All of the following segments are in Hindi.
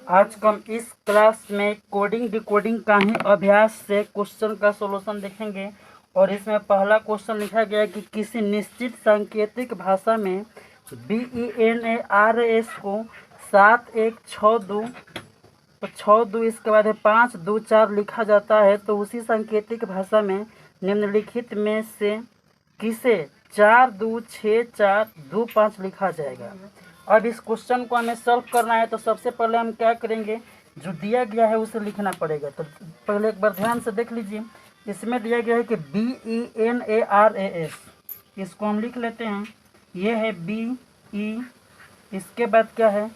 आज हम इस क्लास में कोडिंग डिकोडिंग का ही अभ्यास से क्वेश्चन का सॉल्यूशन देखेंगे। और इसमें पहला क्वेश्चन लिखा गया है कि किसी निश्चित सांकेतिक भाषा में BENARS को 7162 तो 62 इसके बाद है 524 लिखा जाता है। तो उसी सांकेतिक भाषा में निम्नलिखित में से किसे 426425 लिखा जाएगा। अब इस क्वेश्चन को हमें सॉल्व करना है। तो सबसे पहले हम क्या करेंगे, जो दिया गया है उसे लिखना पड़ेगा। तो पहले एक बार ध्यान से देख लीजिए, इसमें दिया गया है कि BENARAS, इसको हम लिख लेते हैं। ये है BE, इसके बाद क्या है,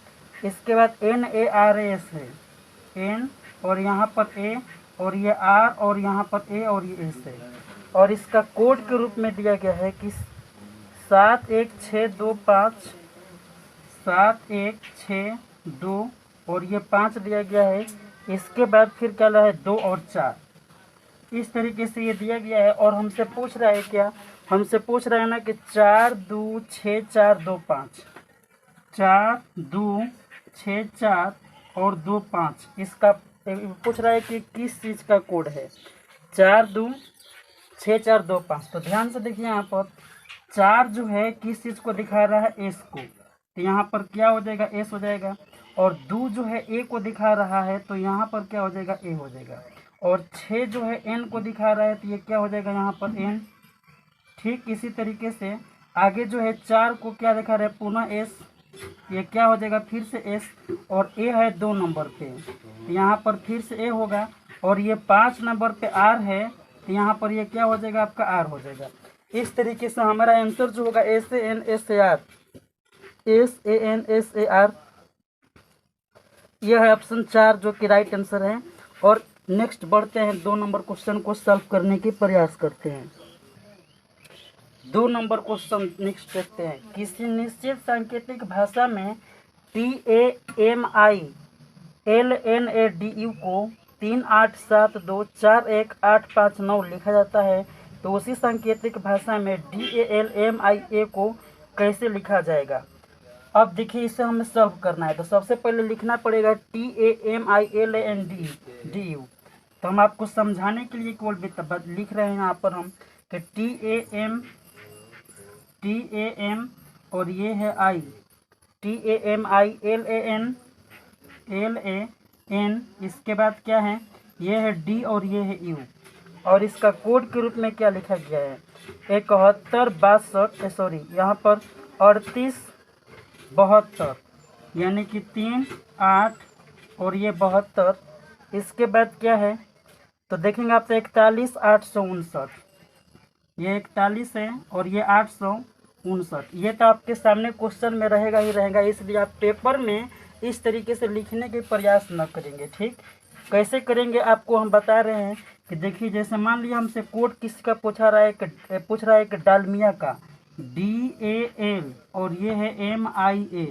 इसके बाद NARAS है, N और यहाँ पर A और ये R और यहाँ पर A और ये S है। और इसका कोड के रूप में दिया गया है कि 71625 7162 और ये 5 दिया गया है। इसके बाद फिर क्या है 2 और 4, इस तरीके से ये दिया गया है। और हमसे पूछ रहा है क्या, हमसे पूछ रहा है ना कि 426425, 4264 और 25, इसका पूछ रहा है कि किस चीज़ का कोड है 426425। तो ध्यान से देखिए, यहाँ पर 4 जो है किस चीज़ को दिखा रहा है, एस को। तो यहाँ पर क्या हो जाएगा, एस हो जाएगा। और 2 जो है ए को दिखा रहा है, तो यहाँ पर क्या हो जाएगा, ए हो जाएगा। और 6 जो है एन को दिखा रहा है, तो ये क्या हो जाएगा, यहाँ पर एन। ठीक इसी तरीके से आगे जो है 4 को क्या दिखा रहा है, पुनः एस, ये क्या हो जाएगा, फिर से एस। और ए है 2 नंबर पे, तो यहाँ पर फिर से ए होगा। और ये 5 नंबर पे आर है, तो यहाँ पर ये क्या हो जाएगा, आपका आर हो जाएगा। इस तरीके से हमारा आंसर जो होगा SANSAR, SANSAR, यह है ऑप्शन 4 जो कि राइट आंसर है। और नेक्स्ट बढ़ते हैं, 2 नंबर क्वेश्चन को सॉल्व करने की प्रयास करते हैं। 2 नंबर क्वेश्चन नेक्स्ट देखते हैं। किसी निश्चित सांकेतिक भाषा में TAMILNADU को 387241859 लिखा जाता है। तो उसी सांकेतिक भाषा में DALMIA को कैसे लिखा जाएगा। अब देखिए, इसे हमें सॉल्व करना है। तो सबसे पहले लिखना पड़ेगा TAMILNDU। तो हम आपको समझाने के लिए केवल लिख रहे हैं यहाँ पर हम कि TAM और ये है I, TAMILAN, इसके बाद क्या है, ये है D और ये है U। और इसका कोड के रूप में क्या लिखा गया है, 7162, सॉरी यहाँ पर 3872, यानी कि 3 8 और ये 72। इसके बाद क्या है, तो देखेंगे आप, तो 41859, ये 41 है और ये 859। ये तो आपके सामने क्वेश्चन में रहेगा ही रहेगा, इसलिए आप पेपर में इस तरीके से लिखने के प्रयास न करेंगे। ठीक, कैसे करेंगे आपको हम बता रहे हैं कि देखिए, जैसे मान लिया हमसे कोड किसका पूछा रहा है, पूछ रहा है कि डालमिया का, DAL और ये है MIA।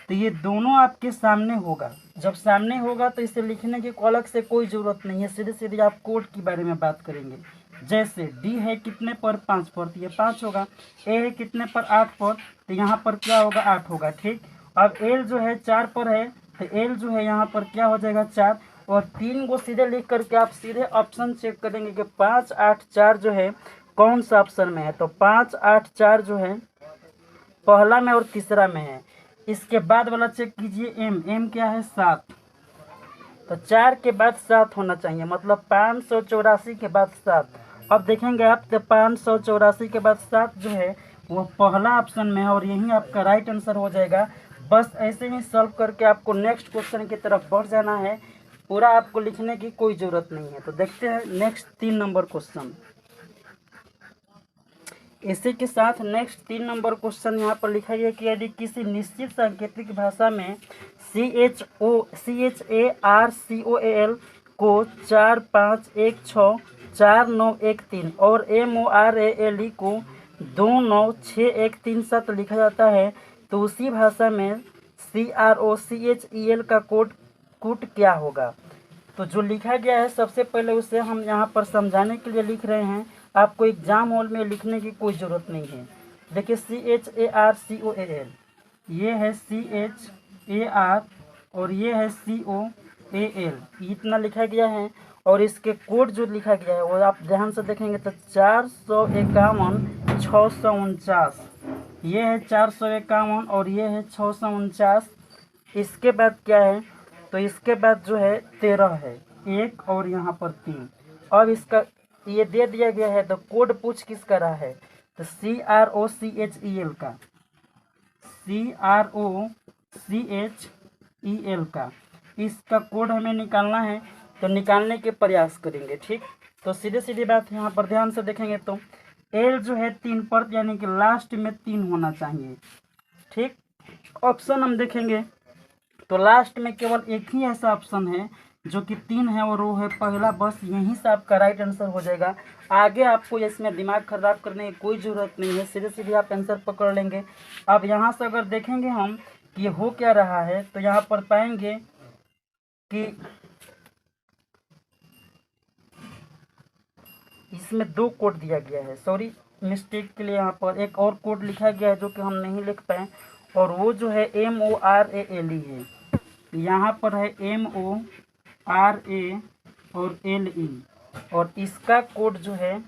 तो ये दोनों आपके सामने होगा। जब सामने होगा तो इसे लिखने की अलग से कोई ज़रूरत नहीं है, सीधे सीधे आप कोड के बारे में बात करेंगे। जैसे D है कितने पर, 5 पर, तो ये 5 होगा। A है कितने पर, 8 पर, तो यहाँ पर क्या होगा, 8 होगा। ठीक, अब L जो है 4 पर है, तो L जो है यहाँ पर क्या हो जाएगा, 4। और 3 को सीधे लिख करके आप सीधे ऑप्शन चेक करेंगे कि 5 8 4 जो है कौन सा ऑप्शन में है। तो 5 8 4 जो है पहला में और तीसरा में है। इसके बाद वाला चेक कीजिए, M क्या है, 7। तो 4 के बाद 7 होना चाहिए, मतलब 584 के बाद 7। अब देखेंगे आप, तो 584 के बाद 7 जो है वो पहला ऑप्शन में है और यही आपका राइट आंसर हो जाएगा। बस ऐसे ही सॉल्व करके आपको नेक्स्ट क्वेश्चन की तरफ बढ़ जाना है, पूरा आपको लिखने की कोई ज़रूरत नहीं है। तो देखते हैं नेक्स्ट 3 नंबर क्वेश्चन। इसी के साथ नेक्स्ट 3 नंबर क्वेश्चन यहाँ पर लिखा गया कि यदि किसी निश्चित सांकेतिक भाषा में CHARCOAL को 45164913 और MORALE को 296137 लिखा जाता है, तो उसी भाषा में CROCHEL का कोड क्या होगा। तो जो लिखा गया है सबसे पहले उसे हम यहाँ पर समझाने के लिए लिख रहे हैं, आपको एग्जाम हॉल में लिखने की कोई ज़रूरत नहीं है। देखिए, CHARCOAL, ये है CHARCOAL और ये है COAL, इतना लिखा गया है। और इसके कोड जो लिखा गया है वो आप ध्यान से देखेंगे तो 451 649, ये है 451 और ये है 649। इसके बाद क्या है, तो इसके बाद जो है 13 है, एक और यहाँ पर 3। अब इसका ये दे दिया गया है, तो कोड पूछ किसका रहा है, तो CROCHEL का, CROCHEL का इसका कोड हमें निकालना है। तो निकालने के प्रयास करेंगे, ठीक। तो सीधे सीधी बात यहाँ पर ध्यान से देखेंगे तो एल जो है 3 पर, यानी कि लास्ट में 3 होना चाहिए, ठीक। ऑप्शन हम देखेंगे तो लास्ट में केवल एक ही ऐसा ऑप्शन है जो कि 3 है और वो है पहला, बस यहीं से आपका राइट आंसर हो जाएगा। आगे आपको इसमें दिमाग खराब करने की कोई ज़रूरत नहीं है, सीधे सीधे आप आंसर पकड़ लेंगे। अब यहाँ से अगर देखेंगे हम कि ये हो क्या रहा है, तो यहाँ पर पाएंगे कि इसमें 2 कोड दिया गया है, सॉरी मिस्टेक के लिए यहाँ पर एक और कोड लिखा गया है जो कि हम नहीं लिख पाए, और वो जो है MORALE है। यहाँ पर है MORA और LE, और इसका कोड जो है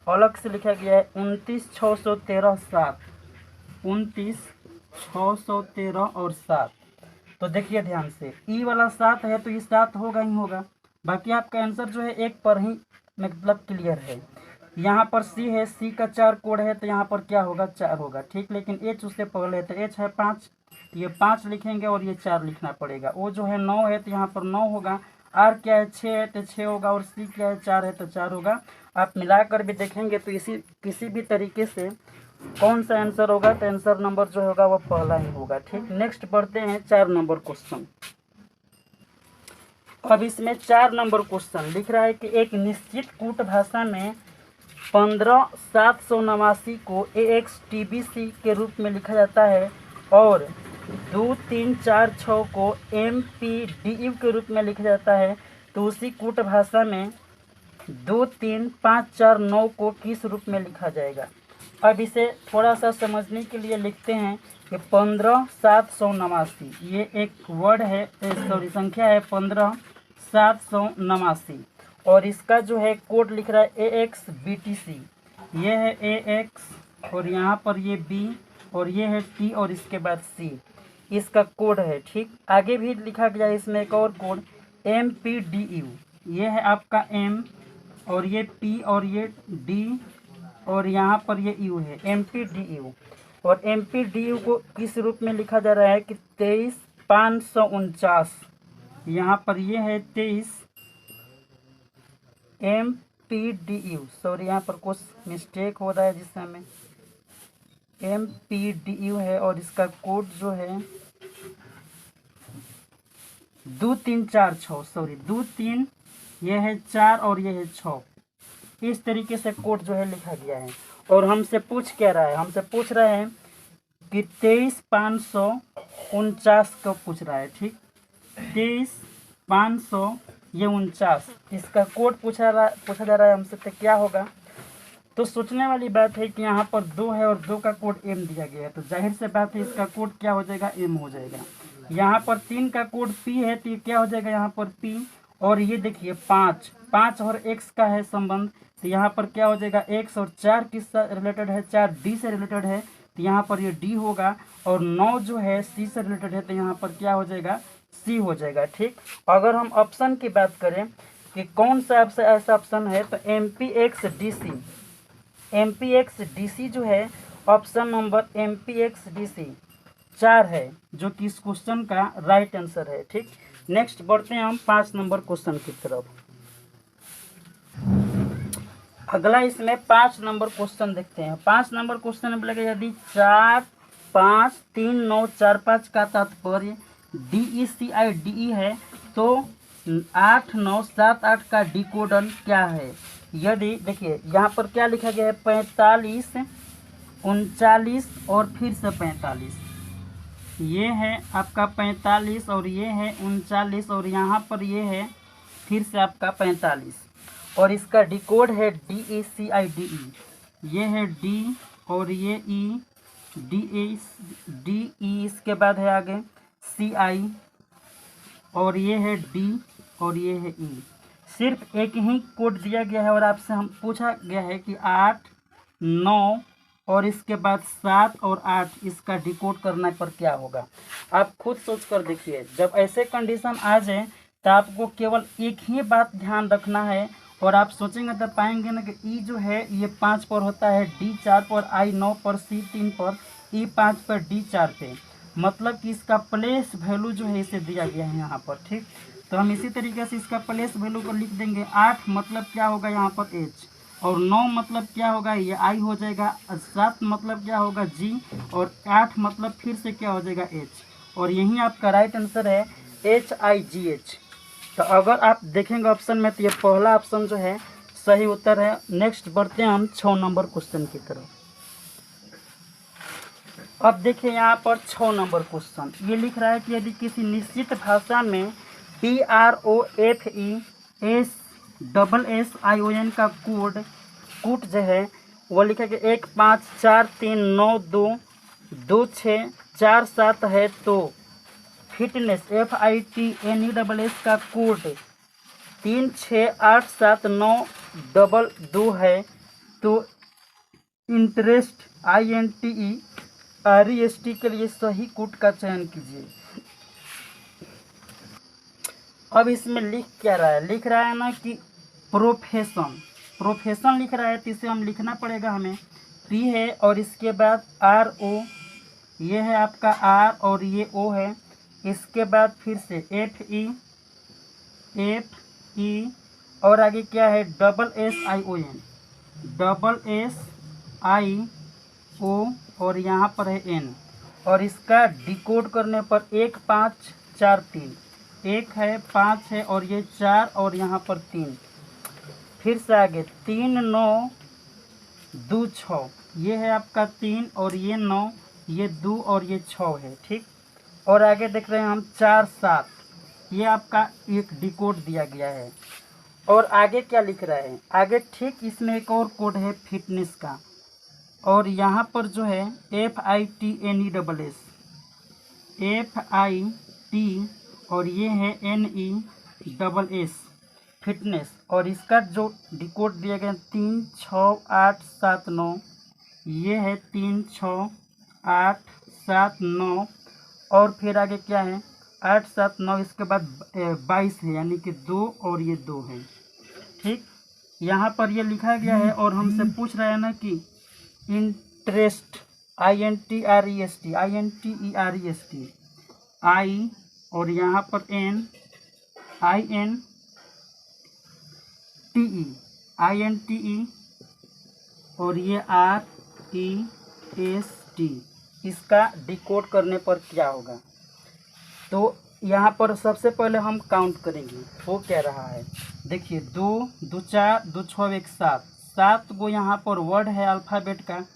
अलग से लिखा गया है 29,613,7, 29,613 और 7। तो देखिए ध्यान से, ई वाला 7 है तो ये 7 होगा ही होगा, बाकी आपका आंसर जो है एक पर ही मतलब क्लियर है। यहाँ पर सी है, सी का 4 कोड है तो यहाँ पर क्या होगा, 4 होगा, ठीक। लेकिन एच उससे पहले है तो एच है 5, ये 5 लिखेंगे और ये 4 लिखना पड़ेगा। ओ जो है 9 है तो यहाँ पर 9 होगा। आर क्या है 6 है तो 6 होगा, और सी क्या है 4 है तो 4 होगा। आप मिलाकर भी देखेंगे तो इसी किसी भी तरीके से कौन सा आंसर होगा, तो आंसर नंबर जो होगा वो पहला ही होगा, ठीक। नेक्स्ट बढ़ते हैं 4 नंबर क्वेश्चन। अब इसमें 4 नंबर क्वेश्चन लिख रहा है कि एक निश्चित कूट भाषा में 15,789 को AXTBC के रूप में लिखा जाता है, और 2, 3, 4, 6 को MPDU के रूप में लिखा जाता है। तो उसी कूट भाषा में 2, 3, 5, 4, 9 को किस रूप में लिखा जाएगा। अब इसे थोड़ा सा समझने के लिए लिखते हैं कि 15,789 ये एक वर्ड है, सॉरी संख्या है 15,789, और इसका जो है कोड लिख रहा है AXBTC, ये है AX और यहाँ पर ये B और ये है T और इसके बाद C, इसका कोड है, ठीक। आगे भी लिखा गया है इसमें एक और कोड MPDU, ये है आपका M और ये P और ये D और यहाँ पर ये U है MPDU। और MPDU को किस रूप में लिखा जा रहा है कि 23,549, यहाँ पर ये है 23 MPDU, सॉरी यहाँ पर कुछ मिस्टेक हो रहा है जिस समय MPDU है, और इसका कोड जो है 2, 3, 4, 6, सॉरी 2, 3, ये है 4 और ये है 6, इस तरीके से कोड जो है लिखा गया है। और हमसे पूछ क्या रहा है, हमसे पूछ रहे हैं कि 23,549 को पूछ रहा है, ठीक। 23,549 इसका कोड पूछा जा रहा है हमसे, तो क्या होगा। तो सोचने वाली बात है कि यहाँ पर 2 है और 2 का कोड M दिया गया है, तो जाहिर से बात है इसका कोड क्या हो जाएगा, M हो जाएगा। यहाँ पर 3 का कोड P है तो ये क्या हो जाएगा यहाँ पर P, और ये देखिए 5 और X का है संबंध, तो यहाँ पर क्या हो जाएगा X, और 4 किससे रिलेटेड है, 4 D से रिलेटेड है, तो यहाँ पर ये D होगा, और 9 जो है C से रिलेटेड है तो यहाँ पर क्या हो जाएगा, C हो जाएगा, ठीक। अगर हम ऑप्शन की बात करें कि कौन सा ऐसा ऑप्शन है, तो MPXDC जो है ऑप्शन नंबर MPXDC 4 है, जो कि इस क्वेश्चन का राइट आंसर है, ठीक। नेक्स्ट बढ़ते हैं हम 5 नंबर क्वेश्चन की तरफ। अगला इसमें 5 नंबर क्वेश्चन देखते हैं। 5 नंबर क्वेश्चन में बोलेगा यदि 4, 5, 3, 9, 4, 5 का तात्पर्य DECIDE है तो 8, 9, 7, 8 का डिकोडन क्या है। यदि देखिए यहाँ पर क्या लिखा गया है 45, 39 और फिर से 45, ये है आपका 45 और ये है 39 और यहाँ पर ये है फिर से आपका 45, और इसका डिकोड है DECIDE, ये है D और ये E, DE, इसके बाद है आगे CI, और ये है डी और ये है ई। सिर्फ एक ही कोड दिया गया है और आपसे हम पूछा गया है कि 8, 9 और इसके बाद 7 और 8 इसका डिकोड करने पर क्या होगा। आप खुद सोच कर देखिए, जब ऐसे कंडीशन आ जाए तो आपको केवल एक ही बात ध्यान रखना है और आप सोचेंगे तो पाएंगे ना कि ई जो है ये 5 पर होता है, डी 4 पर, आई 9 पर, सी 3 पर, ई 5 पर, डी 4 पे। मतलब कि इसका प्लेस वैल्यू जो है इसे दिया गया है यहाँ पर। ठीक, तो हम इसी तरीके से इसका प्लेस वैल्यू को लिख देंगे। 8 मतलब क्या होगा यहाँ पर एच, और 9 मतलब क्या होगा ये आई हो जाएगा, 7 मतलब क्या होगा जी, और 8 मतलब फिर से क्या हो जाएगा एच। और यही आपका राइट आंसर है HIGH। तो अगर आप देखेंगे ऑप्शन में तो ये पहला ऑप्शन जो है सही उत्तर है। नेक्स्ट बढ़ते हैं हम 6 नंबर क्वेश्चन की तरफ। अब देखिए यहाँ पर 6 नंबर क्वेश्चन ये लिख रहा है कि यदि किसी निश्चित भाषा में PROFESSION का कोड जो है वो लिखा कि 1543922647 है, तो फिटनेस FITNESS का कोड 368792 है, तो इंटरेस्ट INTEREST के लिए सही कोड का चयन कीजिए। अब इसमें लिख क्या रहा है, लिख रहा है ना कि प्रोफेशन लिख रहा है, तो इसे हम लिखना पड़ेगा हमें। P है और इसके बाद RO, ये है आपका R और ये O है। इसके बाद फिर से FE और आगे क्या है SSION और यहाँ पर है N, और इसका डिकोड करने पर 1543, 1 है 5 है और ये 4 और यहाँ पर 3, फिर से आगे 3926, ये है आपका 3 और ये 9, ये 2 और ये 6 है। ठीक, और आगे देख रहे हैं हम 47, ये आपका एक डिकोड दिया गया है। और आगे क्या लिख रहा है, आगे ठीक इसमें एक और कोड है फिटनेस का, और यहाँ पर जो है FITNESS और ये है NESS फिटनेस, और इसका जो डिकोड दिया गया 36879, ये है 36879, और फिर आगे क्या है 879, इसके बाद 22 है, यानी कि 2 और ये 2 है। ठीक, यहाँ पर ये लिखा गया है और हमसे पूछ रहा है ना कि इंटरेस्ट INTEREST I और यहाँ पर INTE और ये REST, इसका डिकोड करने पर क्या होगा। तो यहाँ पर सबसे पहले हम काउंट करेंगे, वो क्या रहा है, देखिए 2 2 4 2 6 1 7, 7 गो यहाँ पर वर्ड है अल्फ़ाबेट का,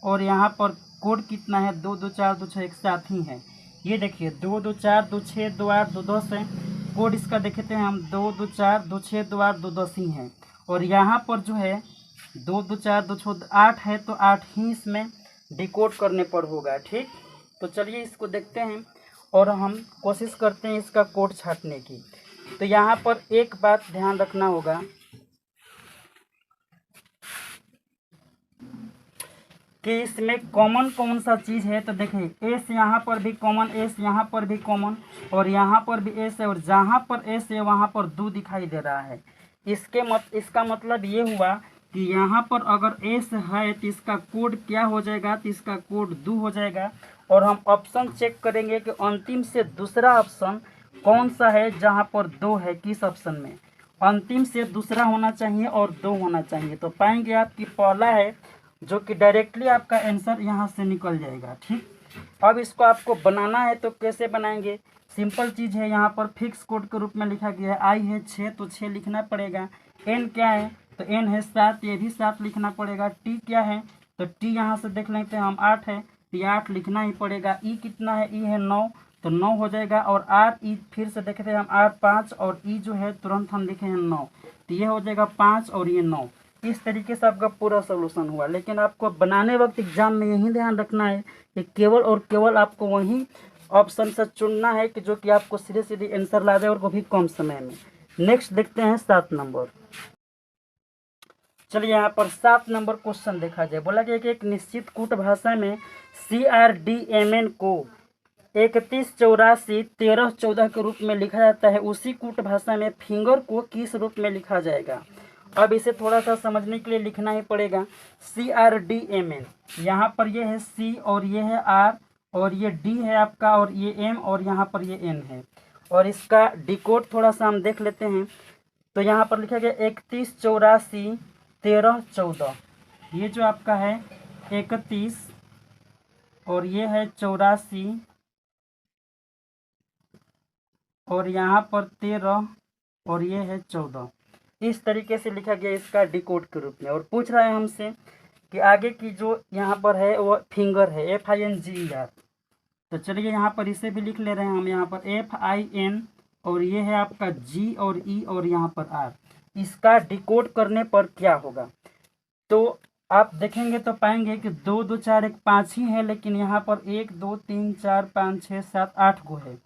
और यहाँ पर कोड कितना है 2 2 4 2 6 1 7 ही है। ये देखिए 2 2 4 2 6 2 8 2 10 है, कोड इसका देखते हैं हम 2 2 4 2 6 2 8 2 10 ही है, और यहाँ पर जो है 2 2 4 2 6 8 है, तो 8 ही इसमें डिकोड करने पर होगा। ठीक, तो चलिए इसको देखते हैं और हम कोशिश करते हैं इसका कोड छांटने की। तो यहाँ पर एक बात ध्यान रखना होगा कि इसमें कॉमन कौन सा चीज़ है। तो देखिए एस यहाँ पर भी कॉमन, एस यहाँ पर भी कॉमन, और यहाँ पर भी एस है, और जहाँ पर एस है वहाँ पर 2 दिखाई दे रहा है। इसका मतलब ये हुआ कि यहाँ पर अगर एस है तो इसका कोड क्या हो जाएगा, तो इसका कोड 2 हो जाएगा। और हम ऑप्शन चेक करेंगे कि अंतिम से दूसरा ऑप्शन कौन सा है जहाँ पर 2 है, किस ऑप्शन में अंतिम से दूसरा होना चाहिए और 2 होना चाहिए। तो पाएंगे आप कि पहला है, जो कि डायरेक्टली आपका आंसर यहाँ से निकल जाएगा। ठीक, अब इसको आपको बनाना है तो कैसे बनाएंगे, सिंपल चीज़ है, यहाँ पर फिक्स कोड के रूप में लिखा गया है। आई है 6 तो 6 लिखना पड़ेगा, एन क्या है तो एन है 7, ये भी 7 लिखना पड़ेगा। टी क्या है तो टी यहाँ से देख लेते हैं हम 8 है, तो ये 8 लिखना ही पड़ेगा। ई कितना है, ई है 9 तो 9 हो जाएगा। और आर ई फिर से देखते हैं हम आर 5, और ई जो है तुरंत हम लिखे हैं 9, तो ये हो जाएगा 5 और ये 9। इस तरीके से आपका पूरा सोल्यूशन हुआ। लेकिन आपको बनाने वक्त एग्जाम में यही ध्यान रखना है कि केवल और केवल आपको वही ऑप्शन से चुनना है कि जो कि आपको सीधे सीधे आंसर ला दे और वो भी कम समय में। नेक्स्ट देखते हैं 7 नंबर। चलिए यहाँ पर 7 नंबर क्वेश्चन देखा जाए। बोला गया कि एक निश्चित कूट भाषा में CRDMN को 3184-1314 के रूप में लिखा जाता है, उसी कूट भाषा में फिंगर को किस रूप में लिखा जाएगा। अब इसे थोड़ा सा समझने के लिए लिखना ही पड़ेगा। CRDMN, यहाँ पर ये है C और ये है R और ये D है आपका और ये M और यहाँ पर ये N है। और इसका डिकोड थोड़ा सा हम देख लेते हैं। तो यहाँ पर लिखा गया 3184-1314, ये जो आपका है 31 और ये है 84 और यहाँ पर 13 और ये है 14। इस तरीके से लिखा गया इसका डिकोड के रूप में। और पूछ रहा है हमसे कि आगे की जो यहाँ पर है वो फिंगर है FINGER। तो चलिए यहाँ पर इसे भी लिख ले रहे हैं हम। यहाँ पर FIN और ये है आपका G और E और यहाँ पर R। इसका डिकोड करने पर क्या होगा, तो आप देखेंगे तो पाएंगे कि 2 2 4 1 5 ही है, लेकिन यहाँ पर 1 2 3 4 5 6 7 8 को है।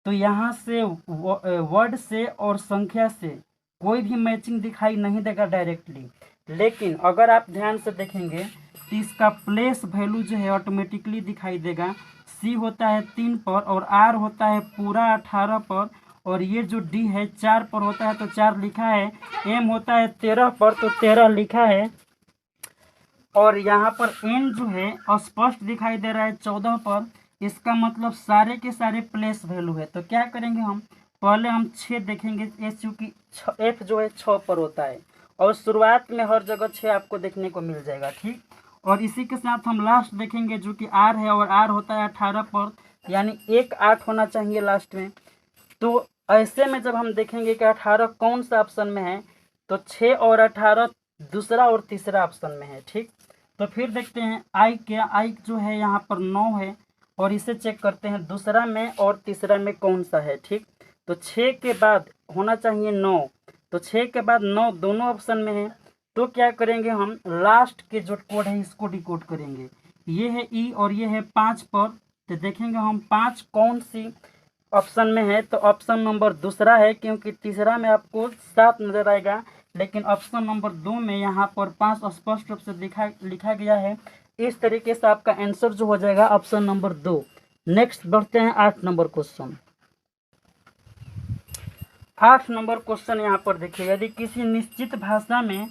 तो यहाँ से वर्ड से और संख्या से कोई भी मैचिंग दिखाई नहीं देगा डायरेक्टली। लेकिन अगर आप ध्यान से देखेंगे तो इसका प्लेस वैल्यू जो है ऑटोमेटिकली दिखाई देगा। C होता है 3 पर और R होता है पूरा 18 पर और ये जो D है 4 पर होता है तो 4 लिखा है। M होता है 13 पर तो 13 लिखा है। और यहाँ पर N जो है स्पष्ट दिखाई दे रहा है 14 पर। इसका मतलब सारे के सारे प्लेस वैल्यू है। तो क्या करेंगे हम, पहले हम 6 देखेंगे। चूँकि F जो है 6 पर होता है और शुरुआत में हर जगह 6 आपको देखने को मिल जाएगा, ठीक। और इसी के साथ हम लास्ट देखेंगे जो कि R है और R होता है 18 पर, यानी 1 8 होना चाहिए लास्ट में। तो ऐसे में जब हम देखेंगे कि 18 कौन सा ऑप्शन में है, तो 6 और 18 दूसरा और तीसरा ऑप्शन में है, ठीक। तो फिर देखते हैं I क्या, I जो है यहाँ पर 9 है और इसे चेक करते हैं दूसरा में और तीसरा में कौन सा है, ठीक। तो 6 के बाद होना चाहिए 9, तो 6 के बाद 9 दोनों ऑप्शन में है। तो क्या करेंगे हम, लास्ट के जो कोड है इसको डिकोड करेंगे। ये है E और ये है 5 पर। तो देखेंगे हम 5 कौन सी ऑप्शन में है, तो ऑप्शन नंबर दूसरा है, क्योंकि तीसरा में आपको 7 नजर आएगा, लेकिन ऑप्शन नंबर 2 में यहाँ पर 5 स्पष्ट रूप से लिखा गया है। इस तरीके से आपका आंसर जो हो जाएगा ऑप्शन नंबर 2। नेक्स्ट बढ़ते हैं 8 नंबर क्वेश्चन। 8 नंबर क्वेश्चन यहाँ पर देखिए, यदि किसी निश्चित भाषा में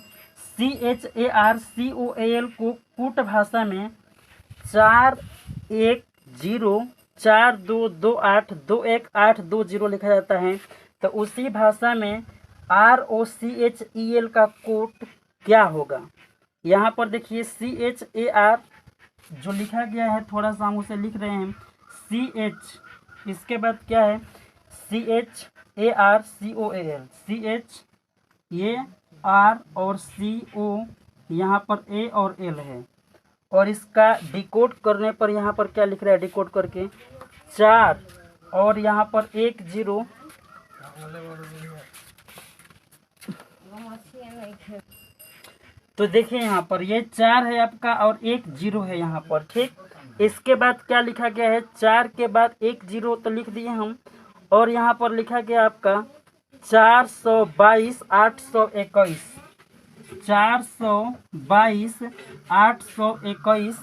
CHARCOAL को कूट भाषा में 410422821820 लिखा जाता है, तो उसी भाषा में ROCHEL का कूट क्या होगा। यहाँ पर देखिए CHAR जो लिखा गया है, थोड़ा सा हम उसे लिख रहे हैं CH, इसके बाद क्या है CHARCOAL, CH ये R और CO यहाँ पर A और L है। और इसका डिकोड करने पर यहाँ पर क्या लिख रहा है, डिकोड करके 4 और यहाँ पर 1 0। तो देखिए यहाँ पर ये 4 है आपका और 1 0 है यहाँ पर, ठीक। इसके बाद क्या लिखा गया है, 4 के बाद 1 0 तो लिख दिए हम, और यहाँ पर लिखा गया आपका 422-821, 422-821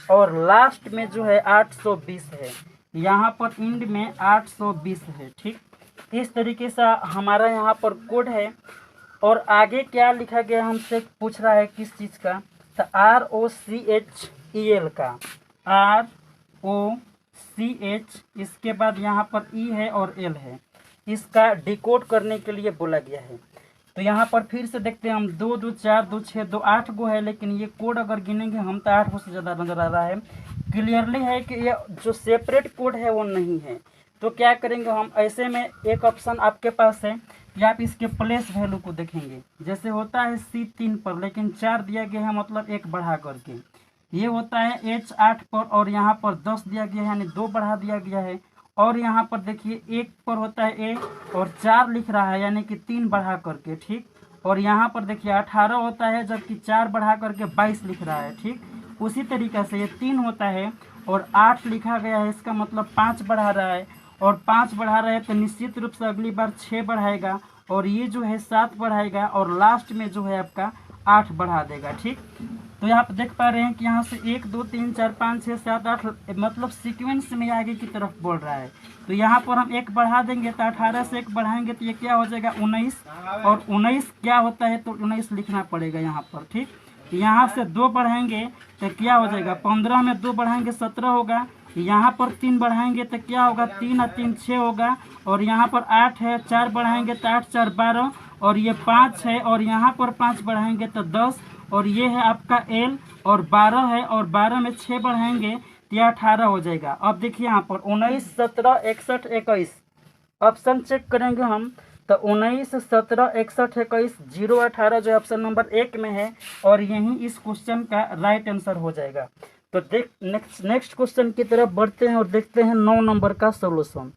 और लास्ट में जो है 820 है। यहाँ पर इंड में 820 है, ठीक। इस तरीके से हमारा यहाँ पर कोड है। और आगे क्या लिखा गया हमसे पूछ रहा है किस चीज़ का, तो ROCHEL का, ROCH, इसके बाद यहाँ पर E है और L है। इसका डिकोड करने के लिए बोला गया है। तो यहाँ पर फिर से देखते हैं हम 2 2 4 2 6 2 8 गो है, लेकिन ये कोड अगर गिनेंगे हम तो 8 गो से ज़्यादा नज़र आ रहा है। क्लियरली है कि ये जो सेपरेट कोड है वो नहीं है। तो क्या करेंगे हम, ऐसे में एक ऑप्शन आपके पास है कि आप इसके प्लेस वैल्यू को देखेंगे। जैसे होता है C 3 पर, लेकिन 4 दिया गया है मतलब 1 बढ़ा करके। ये होता है H 8 पर और यहाँ पर 10 दिया गया है यानी 2 बढ़ा दिया गया है। और यहाँ पर देखिए 1 पर होता है A और 4 लिख रहा है यानी कि 3 बढ़ा करके, ठीक। और यहाँ पर देखिए 18 होता है जबकि 4 बढ़ा करके 22 लिख रहा है, ठीक। उसी तरीके से ये 3 होता है और 8 लिखा गया है, इसका मतलब 5 बढ़ा रहा है, और 5 बढ़ा रहा है तो निश्चित रूप से अगली बार 6 बढ़ाएगा, और ये जो है 7 बढ़ाएगा, और लास्ट में जो है आपका 8 बढ़ा देगा। ठीक, तो यहाँ पर देख पा रहे हैं कि यहाँ से 1 2 3 4 5 6 7 8 मतलब सीक्वेंस में आगे की तरफ बढ़ रहा है। तो यहाँ पर हम 1 बढ़ा देंगे तो 18 से 1 बढ़ाएंगे तो ये क्या हो जाएगा 19, और 19 क्या होता है तो 19 लिखना पड़ेगा यहाँ पर। ठीक, यहाँ से 2 बढ़ाएंगे तो क्या हो जाएगा 15 में 2 बढ़ाएंगे 17 होगा, यहाँ पर 3 बढ़ाएंगे तो क्या होगा 3 और 3 6 होगा, और यहाँ पर 8 है, 4 बढ़ाएंगे तो 8 4 12, और ये 5 है, और यहाँ पर 5 बढ़ाएंगे तो 10, और ये है आपका एल, और 12 है, और 12 में 6 बढ़ाएंगे तो यह 18 हो जाएगा। अब देखिए यहाँ पर 19 17 61 21 ऑप्शन चेक करेंगे हम तो 19 17 61 21 0 18 जो ऑप्शन नंबर 1 में है, और यही इस क्वेश्चन का राइट आंसर हो जाएगा। तो देख नेक्स्ट क्वेश्चन की तरफ बढ़ते हैं और देखते हैं 9 नंबर का सोल्यूशन।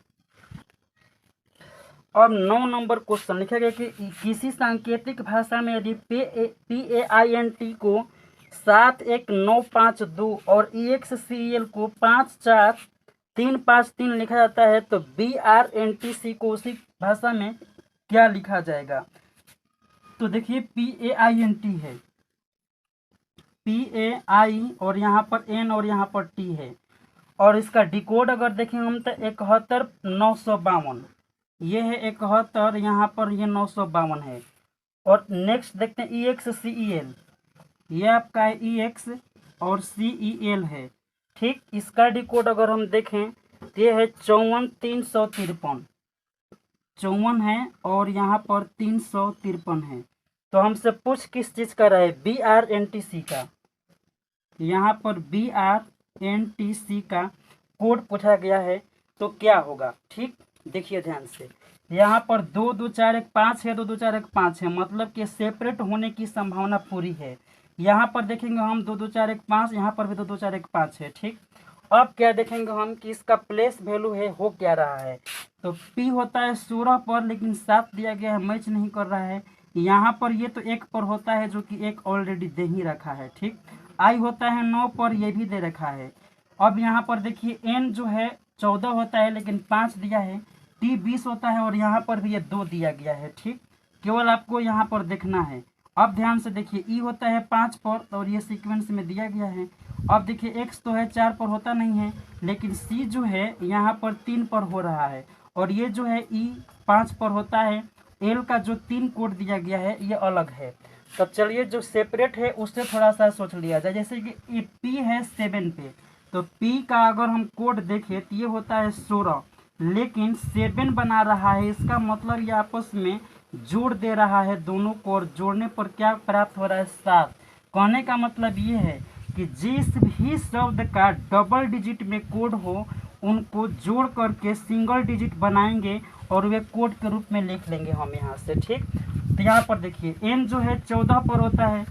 अब 9 नंबर क्वेश्चन लिखा गया कि किसी सांकेतिक भाषा में यदि PAINT को 71952 और EXCEL को 54353 लिखा जाता है तो BRNTC को उसी भाषा में क्या लिखा जाएगा। तो देखिए PAINT है, PAI और यहाँ पर N और यहाँ पर T है, और इसका डिकोड अगर देखें हम तो 71952, ये है 71, यहाँ पर ये 952 है। और नेक्स्ट देखते हैं EXCEL, ये आपका है EX और CEL है। ठीक, इसका डिकोड अगर हम देखें तो ये है 54353, 54 है और यहाँ पर 353 है। तो हमसे पूछ किस चीज़ का रहा है BRNTC का, यहाँ पर BRNTC का कोड पूछा गया है तो क्या होगा। ठीक, देखिए ध्यान से, यहाँ पर 2 2 4 1 5 है, 2 2 4 1 5 है, मतलब कि सेपरेट होने की संभावना पूरी है। यहाँ पर देखेंगे हम 2 2 4 1 5, यहाँ पर भी 2 2 4 1 5 है। ठीक, अब क्या देखेंगे हम कि इसका प्लेस वैल्यू है हो क्या रहा है, तो P होता है 16 पर, लेकिन 7 दिया गया है, मैच नहीं कर रहा है। यहाँ पर ये तो 1 पर होता है जो कि 1 ऑलरेडी दे ही रखा है। ठीक, I होता है 9 पर, ये भी दे रखा है। अब यहाँ पर देखिए N जो है 14 होता है, लेकिन 5 दिया है, T 20 होता है, और यहाँ पर भी ये 2 दिया गया है। ठीक, केवल आपको यहाँ पर देखना है। अब ध्यान से देखिए E होता है 5 पर, और ये सीक्वेंस में दिया गया है। अब देखिए X तो है 4 पर होता नहीं है, लेकिन C जो है यहाँ पर 3 पर हो रहा है, और ये जो है E 5 पर होता है। L का जो 3 कोड दिया गया है ये अलग है। तो चलिए जो सेपरेट है उससे थोड़ा सा सोच लिया जाए, जैसे कि P है 7 पे, तो P का अगर हम कोड देखें तो ये होता है 16, लेकिन 7 बना रहा है, इसका मतलब ये आपस में जोड़ दे रहा है दोनों को, और जोड़ने पर क्या प्राप्त हो रहा है 7। कहने का मतलब ये है कि जिस भी शब्द का डबल डिजिट में कोड हो उनको जोड़ करके सिंगल डिजिट बनाएंगे और वे कोड के रूप में लिख लेंगे हम यहाँ से। ठीक, तो यहाँ पर देखिए N जो है 14 पर होता है,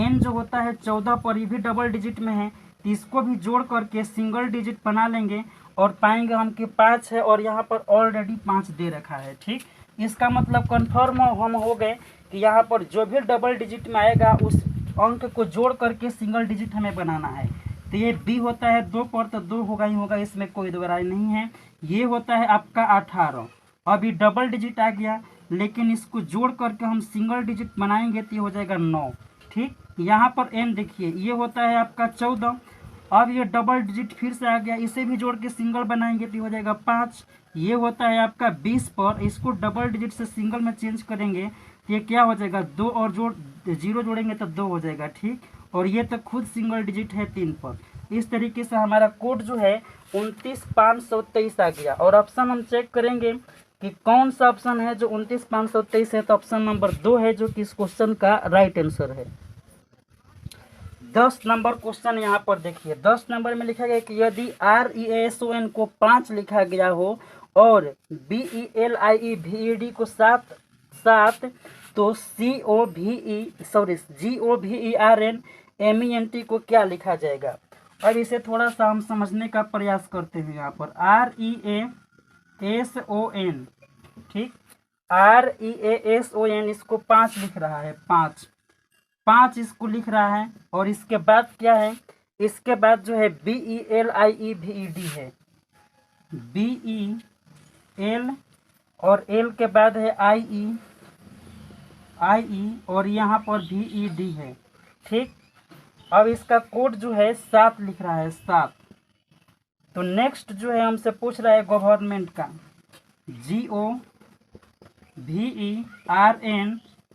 N जो होता है 14 पर, ये भी डबल डिजिट में है, तो इसको भी जोड़ करके सिंगल डिजिट बना लेंगे और पाएंगे हम कि 5 है, और यहाँ पर ऑलरेडी 5 दे रखा है। ठीक, इसका मतलब कन्फर्म हम हो गए कि यहाँ पर जो भी डबल डिजिट में आएगा उस अंक को जोड़ करके सिंगल डिजिट हमें बनाना है। तो ये B होता है 2 पर, तो 2 होगा ही होगा, इसमें कोई दो राय नहीं है। ये होता है आपका 18, अभी डबल डिजिट आ गया, लेकिन इसको जोड़ करके हम सिंगल डिजिट बनाएंगे तो ये हो जाएगा 9। ठीक, यहाँ पर N देखिए ये होता है आपका 14, अब ये डबल डिजिट फिर से आ गया, इसे भी जोड़ के सिंगल बनाएंगे तो हो जाएगा 5। ये होता है आपका 20 पर, इसको डबल डिजिट से सिंगल में चेंज करेंगे तो ये क्या हो जाएगा 2, और जीरो जोड़ेंगे तो 2 हो जाएगा। ठीक, और ये तो खुद सिंगल डिजिट है 3 पर। इस तरीके से हमारा कोड जो है 29523 आ गया। और ऑप्शन हम चेक करेंगे कि कौन सा ऑप्शन है जो 29523 है, तो ऑप्शन नंबर 2 है जो कि इस क्वेश्चन का राइट आंसर है। 10 नंबर क्वेश्चन यहाँ पर देखिए, 10 नंबर में लिखा गया कि यदि RESON को 5 लिखा गया हो और BELIEVED को 7 तो GOVERNMENT को क्या लिखा जाएगा। अब इसे थोड़ा सा हम समझने का प्रयास करते हैं। यहाँ पर RESON, ठीक, RESON इसको 5 लिख रहा है, 5 इसको लिख रहा है, और इसके बाद क्या है इसके बाद जो है BELIEVED है, BEL और L के बाद है IE और यहाँ पर VED है। ठीक, अब इसका कोड जो है 7 लिख रहा है, 7। तो नेक्स्ट जो है हमसे पूछ रहा है गवर्नमेंट का, GOVERN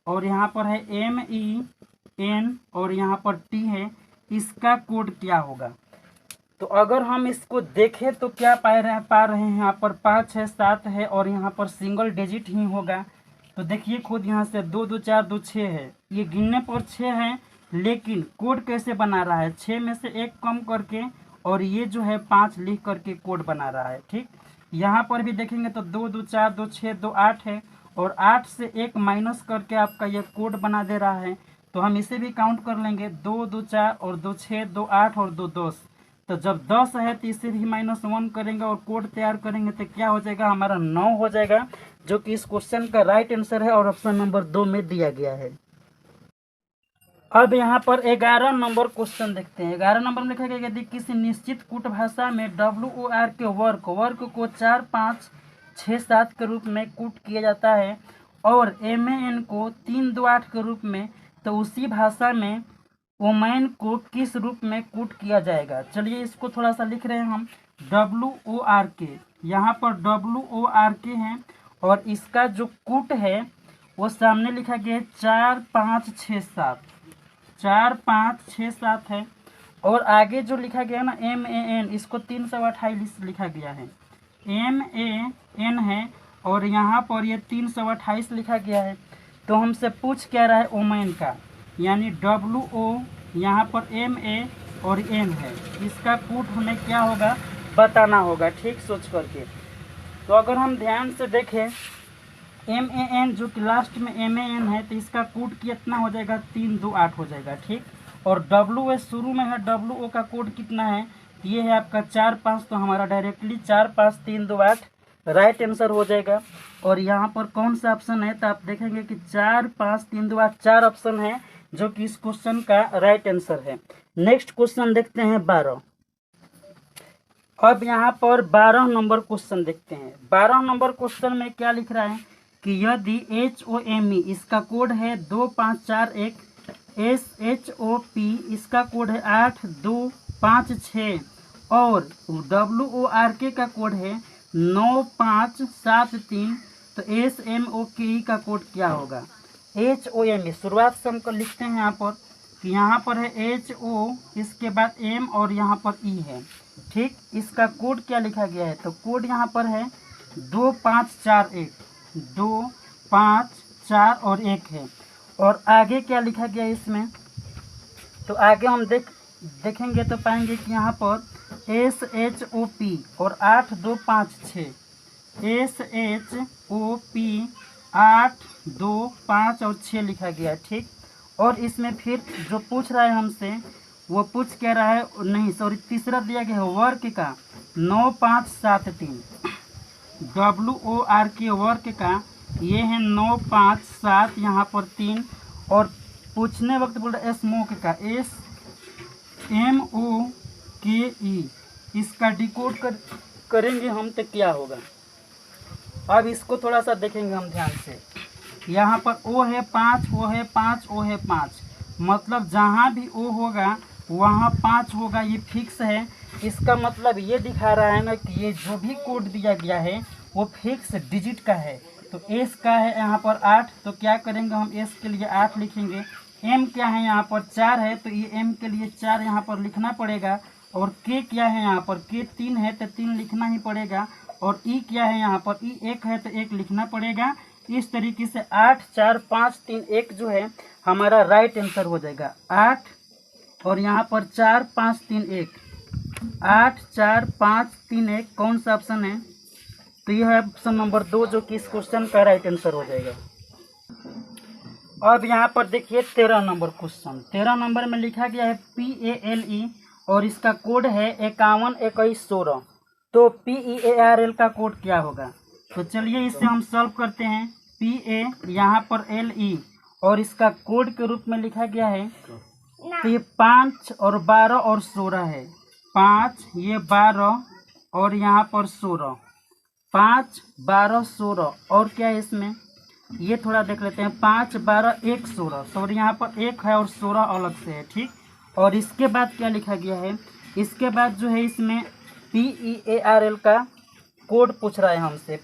और यहाँ पर है MEN और यहाँ पर T है, इसका कोड क्या होगा। तो अगर हम इसको देखें तो क्या पा रहे हैं, यहाँ पर 5 है, 7 है और यहाँ पर सिंगल डिजिट ही होगा। तो देखिए खुद यहाँ से 2 2 4 2 6 है, ये गिनने पर 6 है, लेकिन कोड कैसे बना रहा है, 6 में से 1 कम करके और ये जो है 5 लिख करके कोड बना रहा है। ठीक, यहाँ पर भी देखेंगे तो 2 2 4 2 6 2 8 है और 8 से 1 माइनस करके आपका ये कोड बना दे रहा है। तो हम इसे भी काउंट कर लेंगे, 2 2 4 और 2 6 2 8 और 2 10। तो जब 10 है तो इसे भी -1 करेंगे और कोड तैयार करेंगे तो क्या हो जाएगा, हमारा 9 हो जाएगा, जो कि इस क्वेश्चन का राइट आंसर है और ऑप्शन नंबर 2 में दिया गया है। अब यहाँ पर 11 नंबर क्वेश्चन देखते हैं। 11 नंबर में लिखा गया, यदि किसी निश्चित कूट भाषा में WOR के वर्ग को 4 5 6 7 के रूप में कूट किया जाता है और MAN को 3 2 8 के रूप में, तो उसी भाषा में ओमैन को किस रूप में कूट किया जाएगा। चलिए इसको थोड़ा सा लिख रहे हैं हम, WORK, यहाँ पर WORK है और इसका जो कूट है वो सामने लिखा गया है 4 5 6 7, 4 5 6 7 है और आगे जो लिखा गया है ना MAN, इसको 328 लिखा गया है, MAN है और यहाँ पर ये 328 लिखा गया है। तो हमसे पूछ क्या रहा है ओमैन का, यानी WO, यहाँ पर MA और N है, इसका कूट हमें क्या होगा बताना होगा। ठीक, सोच करके। तो अगर हम ध्यान से देखें MAN जो कि लास्ट में MAN है, तो इसका कूट कितना हो जाएगा, 3 2 8 हो जाएगा। ठीक, और WO शुरू में है, WO का कोड कितना है, ये है आपका 4 5, तो हमारा डायरेक्टली 4 5 3 2 8 राइट आंसर हो जाएगा। और यहाँ पर कौन सा ऑप्शन है, तो आप देखेंगे कि 4 5 3 2 8 4 ऑप्शन है, जो कि इस क्वेश्चन का राइट आंसर है। नेक्स्ट क्वेश्चन देखते हैं 12। अब यहाँ पर 12 नंबर क्वेश्चन देखते हैं। 12 नंबर क्वेश्चन में क्या लिख रहा है कि यदि HOME इसका कोड है 2 5 4 1, SHOP इसका कोड है 8 2 5 6 और WORK का कोड है 9 5 7 3, तो SMOKE का कोड क्या होगा। HOME शुरुआत से हम लिखते हैं यहाँ पर कि यहाँ पर है HO, इसके बाद M और यहाँ पर E है। ठीक, इसका कोड क्या लिखा गया है, तो कोड यहाँ पर है 2 5 4 1, 2 5 4 और 1 है। और आगे क्या लिखा गया है इसमें, तो आगे हम देखेंगे तो पाएंगे कि यहाँ पर SHOP और 8 2 5 6, SHOP 8 2 5 और 6 लिखा गया है। ठीक, और इसमें फिर जो पूछ रहा है हमसे, वो पूछ क्या रहा है, नहीं सॉरी, तीसरा दिया गया है वर्क का 9 5 7 3, WORK वर्क का ये है 9 5 7 यहाँ पर 3, और पूछने वक्त बोल रहा है स्मोक का SMOKE, इसका डिकोड करेंगे हम तो क्या होगा। अब इसको थोड़ा सा देखेंगे हम ध्यान से, यहाँ पर O है 5, O है 5, O है 5, मतलब जहाँ भी O होगा वहाँ 5 होगा, ये फिक्स है। इसका मतलब ये दिखा रहा है ना कि ये जो भी कोड दिया गया है वो फिक्स डिजिट का है। तो S का है यहाँ पर 8, तो क्या करेंगे हम S के लिए 8 लिखेंगे। M क्या है यहाँ पर 4 है, तो ये M के लिए 4 यहाँ पर लिखना पड़ेगा। और K क्या है यहाँ पर, K 3 है तो 3 लिखना ही पड़ेगा। और E क्या है यहाँ पर, E 1 है तो 1 लिखना पड़ेगा। इस तरीके से 8 4 5 3 1 जो है हमारा राइट आंसर हो जाएगा। 8 और यहाँ पर 4 5 3 1, 8 4 5 3 1 कौन सा ऑप्शन है, तो यह है ऑप्शन नंबर 2, जो कि इस क्वेश्चन का राइट आंसर हो जाएगा। अब यहाँ पर देखिए 13 नंबर क्वेश्चन। 13 नंबर में लिखा गया है PALE और इसका कोड है 51 21 16, तो PEARL का कोड क्या होगा। तो चलिए इसे हम सॉल्व करते हैं। PA यहाँ पर LE और इसका कोड के रूप में लिखा गया है तो ये 5 और 12 और 16 है। 5 ये 12 और यहाँ पर 16, 5 12 16 और क्या है इसमें, ये थोड़ा देख लेते हैं। 5 12 1 16, सॉरी यहाँ पर 1 है और 16 अलग से है, ठीक। और इसके बाद क्या लिखा गया है, इसके बाद जो है इसमें PEARL का कोड पूछ रहा है हमसे।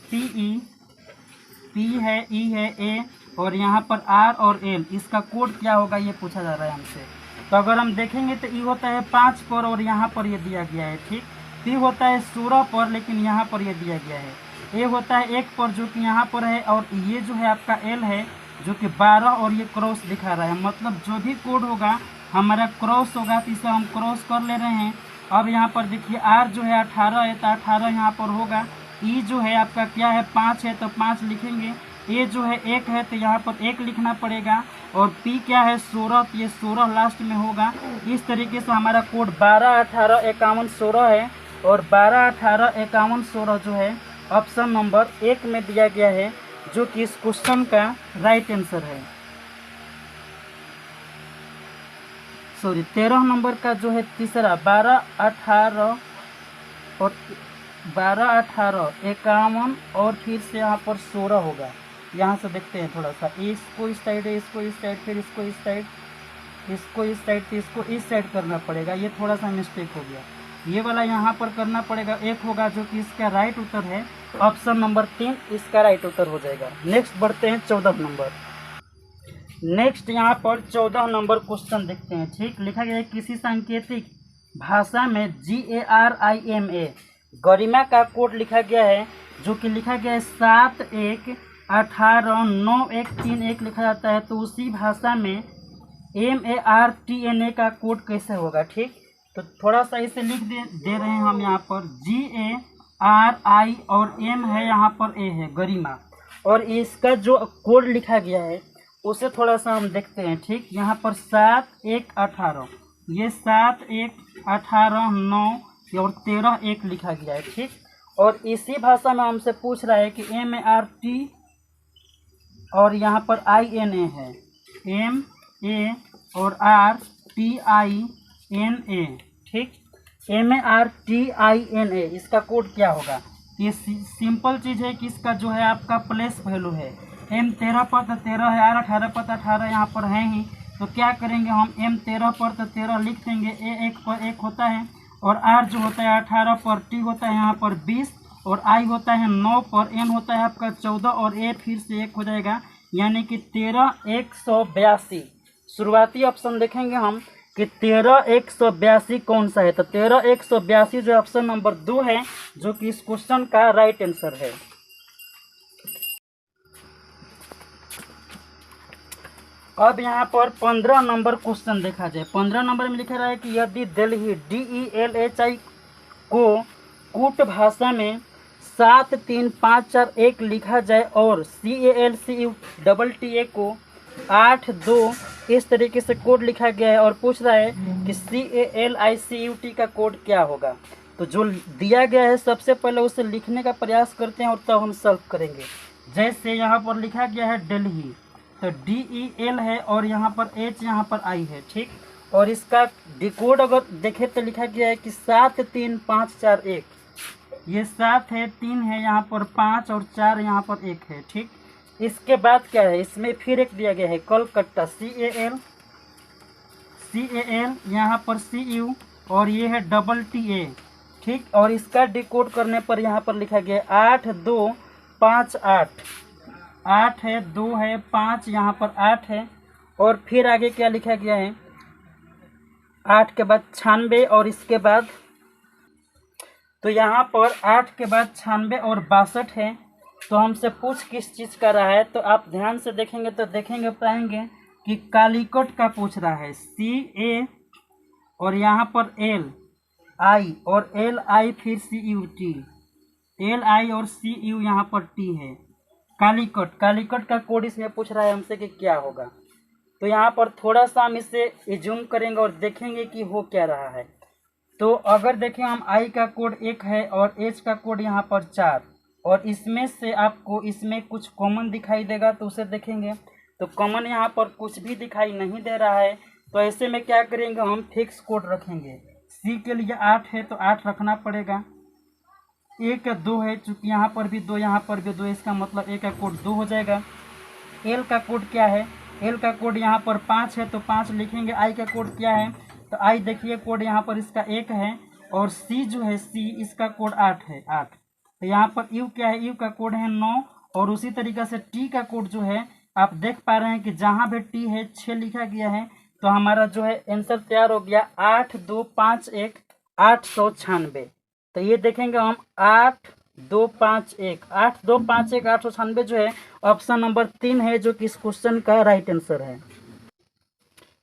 P है, E है, A और यहाँ पर R और L, इसका कोड क्या होगा ये पूछा जा रहा है हमसे। तो अगर हम देखेंगे तो E होता है 5 पर और यहाँ पर ये दिया गया है, ठीक। P होता है 16 पर लेकिन यहाँ पर ये दिया गया है। A होता है 1 पर जो कि यहाँ पर है, और ये जो है आपका L है जो कि 12 और ये क्रॉस दिखा रहा है। मतलब जो भी कोड होगा हमारा क्रॉस होगा तो इसे हम क्रॉस कर ले रहे हैं। अब यहाँ पर देखिए R जो है 18 है तो 18 यहाँ पर होगा। E जो है आपका क्या है 5 है तो 5 लिखेंगे। A जो है 1 है तो यहाँ पर 1 लिखना पड़ेगा। और P क्या है 16, तो ये 16 लास्ट में होगा। इस तरीके से हमारा कोड 12 18 51 16 है। और 12 18 51 16 जो है ऑप्शन नंबर 1 में दिया गया है, जो कि इस क्वेश्चन का राइट आंसर है। सॉरी 13 नंबर का जो है तीसरा 12 18 और 12 18 51 और फिर से यहाँ पर 16 होगा। यहाँ से देखते हैं थोड़ा सा, इसको इस साइड है, इसको इस साइड, फिर इसको इस साइड, इसको इस साइड, फिर इसको इस साइड करना पड़ेगा। ये थोड़ा सा मिस्टेक हो गया, ये वाला यहाँ पर करना पड़ेगा। 1 होगा जो कि इसका राइट उत्तर है। ऑप्शन नंबर 3 इसका राइट उत्तर हो जाएगा। नेक्स्ट बढ़ते हैं 14 नंबर। नेक्स्ट यहाँ पर 14 नंबर क्वेश्चन देखते हैं, ठीक। लिखा गया है किसी सांकेतिक भाषा में GARIMA गरिमा का कोड लिखा गया है, जो कि लिखा गया है 7 1 18 9 1 3 1 लिखा जाता है। तो उसी भाषा में MARTNA का कोड कैसे होगा, ठीक। तो थोड़ा सा इसे लिख दे रहे हैं हम यहाँ पर। GARI और M है, यहाँ पर A है गरिमा। और इसका जो कोड लिखा गया है उसे थोड़ा सा हम देखते हैं, ठीक। यहाँ पर 7 1 18, ये 7 1 18 9 और 13 1 लिखा गया है, ठीक। और इसी भाषा में हमसे पूछ रहा है कि MART और यहाँ पर INA है, MA और RTINA, ठीक। MARTINA इसका कोड क्या होगा। ये सिंपल चीज़ है कि इसका जो है आपका प्लेस वैल्यू है। M 13 पर तो 13 है, R 18 पर तो 18 यहाँ पर है ही। तो क्या करेंगे हम, M 13 पर तो 13 लिख देंगे। A 1 पर 1 होता है, और R जो होता है 18 पर, T होता है यहाँ पर 20, और I होता है 9 पर, N होता है आपका 14 और A फिर से 1 हो जाएगा, यानी कि 13 182। शुरुआती ऑप्शन देखेंगे हम कि 13 182 कौन सा है। तो 13 182 जो ऑप्शन नंबर 2 है, जो कि इस क्वेश्चन का राइट आंसर है। अब यहाँ पर 15 नंबर क्वेश्चन देखा जाए। 15 नंबर में लिखा रहा है कि यदि दिल्ली DELHI को कूट भाषा में 7 3 5 4 1 लिखा जाए और CALCUTTA को 8 2 इस तरीके से कोड लिखा गया है, और पूछ रहा है कि CALICUT का कोड क्या होगा। तो जो दिया गया है सबसे पहले उसे लिखने का प्रयास करते हैं और तब हम सॉल्व करेंगे। जैसे यहाँ पर लिखा गया है दिल्ली, तो DEL है और यहाँ पर H यहाँ पर I है, ठीक। और इसका डिकोड अगर देखें तो लिखा गया है कि 7 3 5 4 1, ये 7 है, 3 है यहाँ पर, 5 और 4 यहाँ पर 1 है, ठीक। इसके बाद क्या है, इसमें फिर एक दिया गया है कलकत्ता CAL यहाँ पर CU और ये है TTA, ठीक। और इसका डिकोड करने पर यहाँ पर लिखा गया है 8 2 5 8, 8 है, 2 है, 5 यहाँ पर 8 है, और फिर आगे क्या लिखा गया है 8 के बाद 96 और इसके बाद, तो यहाँ पर 8 के बाद 96 और 62 है। तो हमसे पूछ किस चीज़ का रहा है, तो आप ध्यान से देखेंगे तो देखेंगे पाएंगे कि कालीकट का पूछ रहा है। CA और यहाँ पर LI और LI फिर CUT, LI और CU यहाँ पर T है। कालीकट का कोड इसमें पूछ रहा है हमसे कि क्या होगा। तो यहाँ पर थोड़ा सा हम इसे एज्यूम करेंगे और देखेंगे कि हो क्या रहा है। तो अगर देखें हम I का कोड 1 है और H का कोड यहाँ पर 4, और इसमें से आपको इसमें कुछ कॉमन दिखाई देगा तो उसे देखेंगे। तो कॉमन यहाँ पर कुछ भी दिखाई नहीं दे रहा है, तो ऐसे में क्या करेंगे, हम फिक्स कोड रखेंगे। सी के लिए 8 है तो 8 रखना पड़ेगा। ए का 2 है, चूँकि यहाँ पर भी 2 यहाँ पर भी 2, इसका मतलब ए का कोड 2 हो जाएगा। एल का कोड क्या है, एल का कोड यहाँ पर 5 है तो 5 लिखेंगे। आई का कोड क्या है, तो आई देखिए कोड यहाँ पर इसका 1 है। और सी जो है, सी इसका कोड 8 है, 8। तो यहाँ पर यू क्या है, यू का कोड है 9। और उसी तरीके से टी का कोड जो है, आप देख पा रहे हैं कि जहाँ भी टी है 6 लिखा गया है। तो हमारा जो है आंसर तैयार हो गया 8251 896। तो ये देखेंगे हम 8251 896 जो है ऑप्शन नंबर 3 है, जो कि इस क्वेश्चन का राइट आंसर है।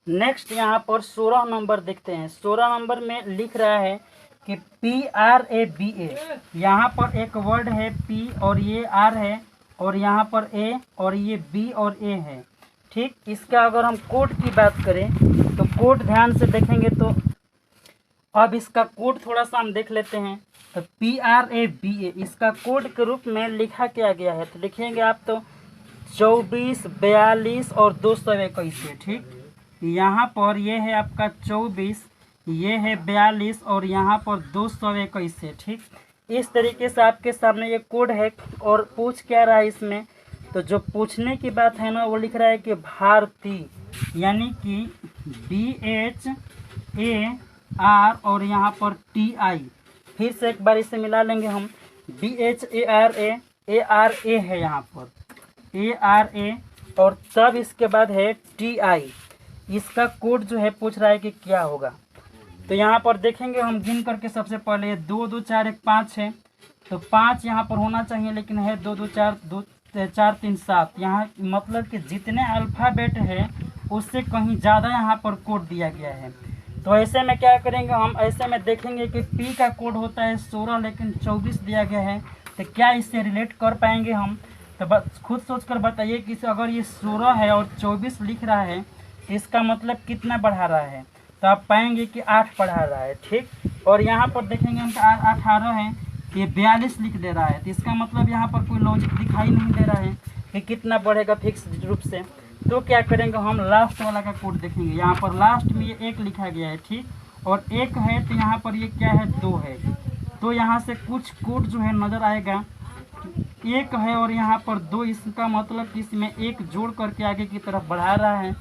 नेक्स्ट यहाँ पर 16 नंबर देखते हैं। 16 नंबर में लिख रहा है कि PRABA। यहाँ पर एक वर्ड है P और ये R है, और यहाँ पर A और ये B और A है। ठीक, इसका अगर हम कोड की बात करें तो कोड ध्यान से देखेंगे तो अब इसका कोड थोड़ा सा हम देख लेते हैं। तो PRABA इसका कोड के रूप में लिखा क्या गया है, तो लिखेंगे आप तो 24 42 और 221 है। ठीक, यहाँ पर ये है आपका 24, ये है 42 और यहाँ पर 221 है। ठीक, इस तरीके से आपके सामने ये कोड है। और पूछ क्या रहा है इसमें, तो जो पूछने की बात है ना, वो लिख रहा है कि भारती, यानी कि BHAR और यहाँ पर TI। फिर से एक बार इसे मिला लेंगे हम। BHARA ARA है यहाँ पर ARA, और तब इसके बाद है TI। इसका कोड जो है पूछ रहा है कि क्या होगा। तो यहाँ पर देखेंगे हम गिन करके, सबसे पहले 2 2 4 1 5 है, तो 5 यहाँ पर होना चाहिए, लेकिन है 2 2 4 2 4 3 7। यहाँ मतलब कि जितने अल्फ़ाबेट है उससे कहीं ज़्यादा यहाँ पर कोड दिया गया है। तो ऐसे में क्या करेंगे हम, ऐसे में देखेंगे कि P का कोड होता है 16, लेकिन 24 दिया गया है। तो क्या इससे रिलेट कर पाएंगे हम, तो बस खुद सोच कर बताइए कि अगर ये 16 है और 24 लिख रहा है, इसका मतलब कितना बढ़ा रहा है, तो आप पाएंगे कि 8 बढ़ा रहा है। ठीक, और यहाँ पर देखेंगे हम 18 है, ये 42 लिख दे रहा है, तो इसका मतलब यहाँ पर कोई लॉजिक दिखाई नहीं दे रहा है कि कितना बढ़ेगा फिक्स रूप से। तो क्या करेंगे हम, लास्ट वाला का कोड देखेंगे। यहाँ पर लास्ट में ये 1 लिखा गया है। ठीक, और 1 है तो यहाँ पर ये क्या है, 2 है। तो यहाँ से कुछ कोड जो है नज़र आएगा, 1 है और यहाँ पर 2, इसका मतलब इसमें 1 जोड़ करके आगे की तरफ बढ़ा रहा है।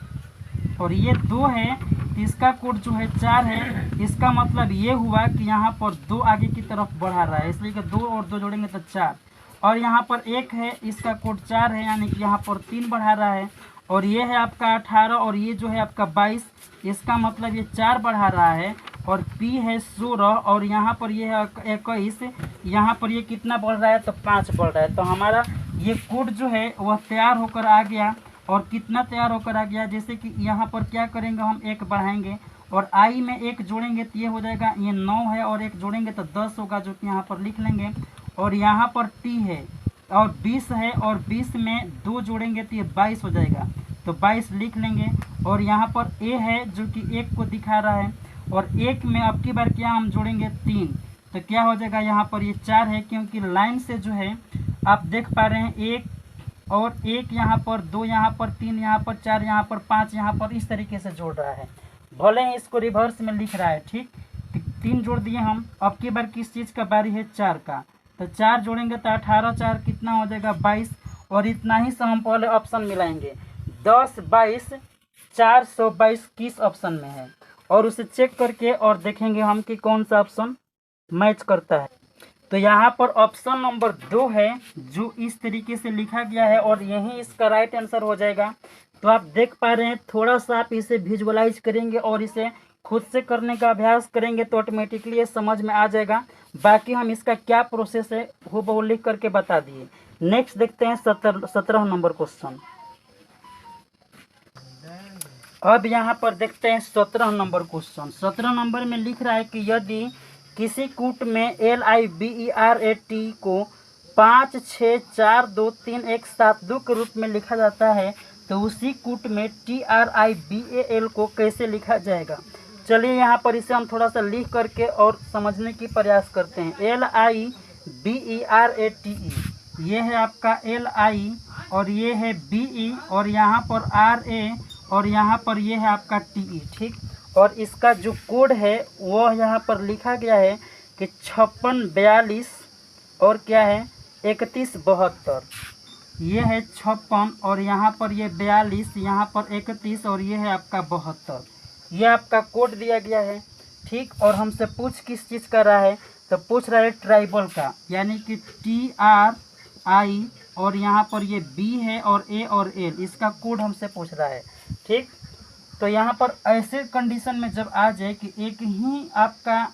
और ये 2 है तो इसका कोड जो है 4 है। इसका मतलब ये हुआ कि यहाँ पर 2 आगे की तरफ बढ़ा रहा है, इसलिए कि 2 और 2 जोड़ेंगे तो 4। और यहाँ पर 1 है, इसका कोड 4 है, यानी कि यहाँ पर 3 बढ़ा रहा है। और ये है आपका 18 और ये जो है आपका 22, इसका मतलब ये 4 बढ़ा रहा है। और P है 16 और यहाँ पर ये है 21, यहाँ पर ये कितना बढ़ रहा है, तो 5 बढ़ रहा है। तो हमारा ये कोड जो है वह तैयार होकर आ गया। और कितना तैयार होकर आ गया, जैसे कि यहाँ पर क्या करेंगे हम, 1 बढ़ाएंगे और I में 1 जोड़ेंगे तो ये हो जाएगा, ये 9 है, और 1 जोड़ेंगे तो 10 होगा, जो कि यहाँ पर लिख लेंगे। और यहाँ पर T है और 20 है, और 20 में 2 जोड़ेंगे तो ये 22 हो जाएगा, तो 22 लिख लेंगे। और यहाँ पर A है जो कि 1 को दिखा रहा है, और 1 में अब की बार क्या हम जोड़ेंगे, 3, तो क्या हो जाएगा, यहाँ पर ये 4 है, क्योंकि लाइन से जो है आप देख पा रहे हैं 1 और 1 यहाँ पर, 2 यहाँ पर, 3 यहाँ पर, 4 यहाँ पर, 5 यहाँ पर, इस तरीके से जोड़ रहा है। भले ही इसको रिवर्स में लिख रहा है। ठीक, 3 जोड़ दिए हम। अब की बार किस चीज़ का बारी है, 4 का, तो 4 जोड़ेंगे तो 18 4 कितना हो जाएगा, 22। और इतना ही से हम पहले ऑप्शन मिलाएंगे, 10 22 422 किस ऑप्शन में है, और उसे चेक करके और देखेंगे हम कि कौन सा ऑप्शन मैच करता है। तो यहाँ पर ऑप्शन नंबर 2 है, जो इस तरीके से लिखा गया है, और यही इसका राइट आंसर हो जाएगा। तो आप देख पा रहे हैं, थोड़ा सा आप इसे विजुअलाइज करेंगे और इसे खुद से करने का अभ्यास करेंगे तो ऑटोमेटिकली ये समझ में आ जाएगा। बाकी हम इसका क्या प्रोसेस है वो लिख करके बता दिए। नेक्स्ट देखते हैं 17 नंबर क्वेश्चन। अब यहाँ पर देखते हैं 17 नंबर क्वेश्चन। 17 नंबर में लिख रहा है कि यदि किसी कूट में LIBERAT को 5 6 4 2 3 1 7 2 के रूप में लिखा जाता है, तो उसी कूट में TRIBAL को कैसे लिखा जाएगा। चलिए यहाँ पर इसे हम थोड़ा सा लिख करके और समझने की प्रयास करते हैं। LIBERATE, ये है आपका LI और ये है BE और यहाँ पर RA और यहाँ पर ये है आपका TE, ठीक। और इसका जो कोड है वो यहाँ पर लिखा गया है कि 5642 और क्या है 3172। ये है 56 और यहाँ पर ये 42, यहाँ पर 31 और ये है आपका 72। ये आपका कोड दिया गया है, ठीक। और हमसे पूछ किस चीज़ का रहा है, तो पूछ रहा है ट्राइबल का, यानी कि TRI और यहाँ पर ये B है और A और L, इसका कोड हमसे पूछ रहा है, ठीक। तो यहाँ पर ऐसे कंडीशन में जब आ जाए कि एक ही आपका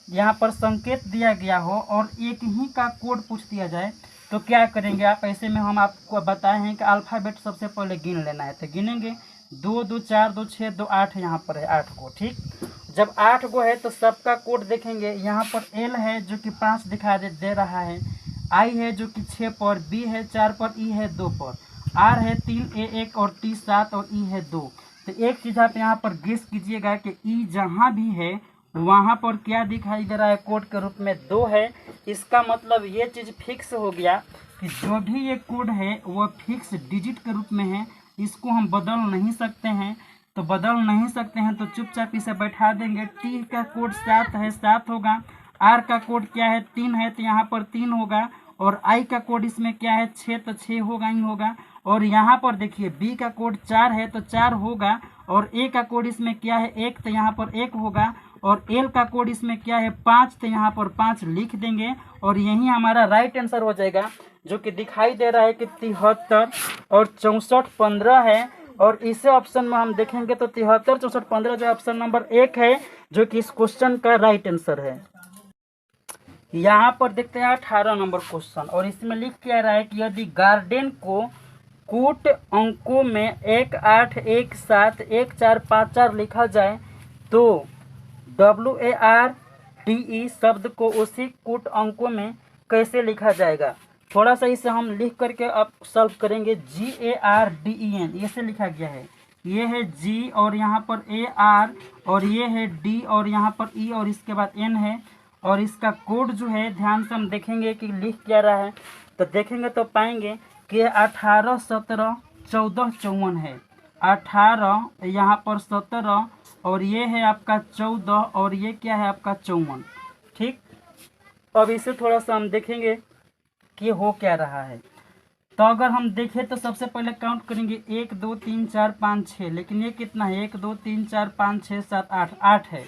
यहाँ पर संकेत दिया गया हो और एक ही का कोड पूछ दिया जाए, तो क्या करेंगे आप। ऐसे में हम आपको बताए हैं कि अल्फ़ाबेट सबसे पहले गिन लेना है। तो गिनेंगे 2 2 4 2 6 2 8, यहाँ पर है 8 को, ठीक। जब 8 को है तो सबका कोड देखेंगे। यहाँ पर L है जो कि 5 दिखा दे रहा है, I है जो कि 6 पर, B है 4 पर, E है 2 पर, R है 3, A 1 और T 7 और E है 2। तो एक चीज़ आप यहाँ पर गेस कीजिएगा कि E जहाँ भी है वहाँ पर क्या दिखाई दे रहा है, कोड के रूप में 2 है। इसका मतलब ये चीज़ फिक्स हो गया कि जो भी ये कोड है वो फिक्स डिजिट के रूप में है, इसको हम बदल नहीं सकते हैं। तो बदल नहीं सकते हैं तो चुपचाप इसे बैठा देंगे। T का कोड 7 है, 7 होगा। R का कोड क्या है 3 है, तो यहाँ पर 3 होगा। और I का कोड इसमें क्या है 6, तो 6 होगा ही होगा। और यहाँ पर देखिए B का कोड 4 है तो 4 होगा। और A का कोड इसमें क्या है 1, तो यहाँ पर 1 होगा। और L का कोड इसमें क्या है 5, तो यहाँ पर 5 लिख देंगे और यही हमारा राइट आंसर हो जाएगा, जो कि दिखाई दे रहा है कि 73 और 64 15 है। और इसे ऑप्शन में हम देखेंगे तो 73 64 15 जो ऑप्शन नंबर 1 है, जो कि इस क्वेश्चन का राइट आंसर है। यहाँ पर देखते हैं 18 नंबर क्वेश्चन, और इसमें लिख के आ रहा है कि यदि गार्डन को कूट अंकों में 1 8 1 7 1 4 5 4 लिखा जाए तो WARDE शब्द को उसी कूट अंकों में कैसे लिखा जाएगा। थोड़ा सा इसे हम लिख करके अब सॉल्व करेंगे। GARDEN ऐसे लिखा गया है, ये है G और यहाँ पर AR और ये है D और यहाँ पर E और इसके बाद N है। और इसका कोड जो है ध्यान से हम देखेंगे कि लिख क्या रहा है, तो देखेंगे तो पाएंगे कि 18 17 14 54 है। 18 यहाँ पर 17 और ये है आपका 14 और ये क्या है आपका 54, ठीक। अब इसे थोड़ा सा हम देखेंगे कि हो क्या रहा है। तो अगर हम देखें तो सबसे पहले काउंट करेंगे 1 2 3 4 5 6, लेकिन ये कितना है 1 2 3 4 5 6 7 8 8 है।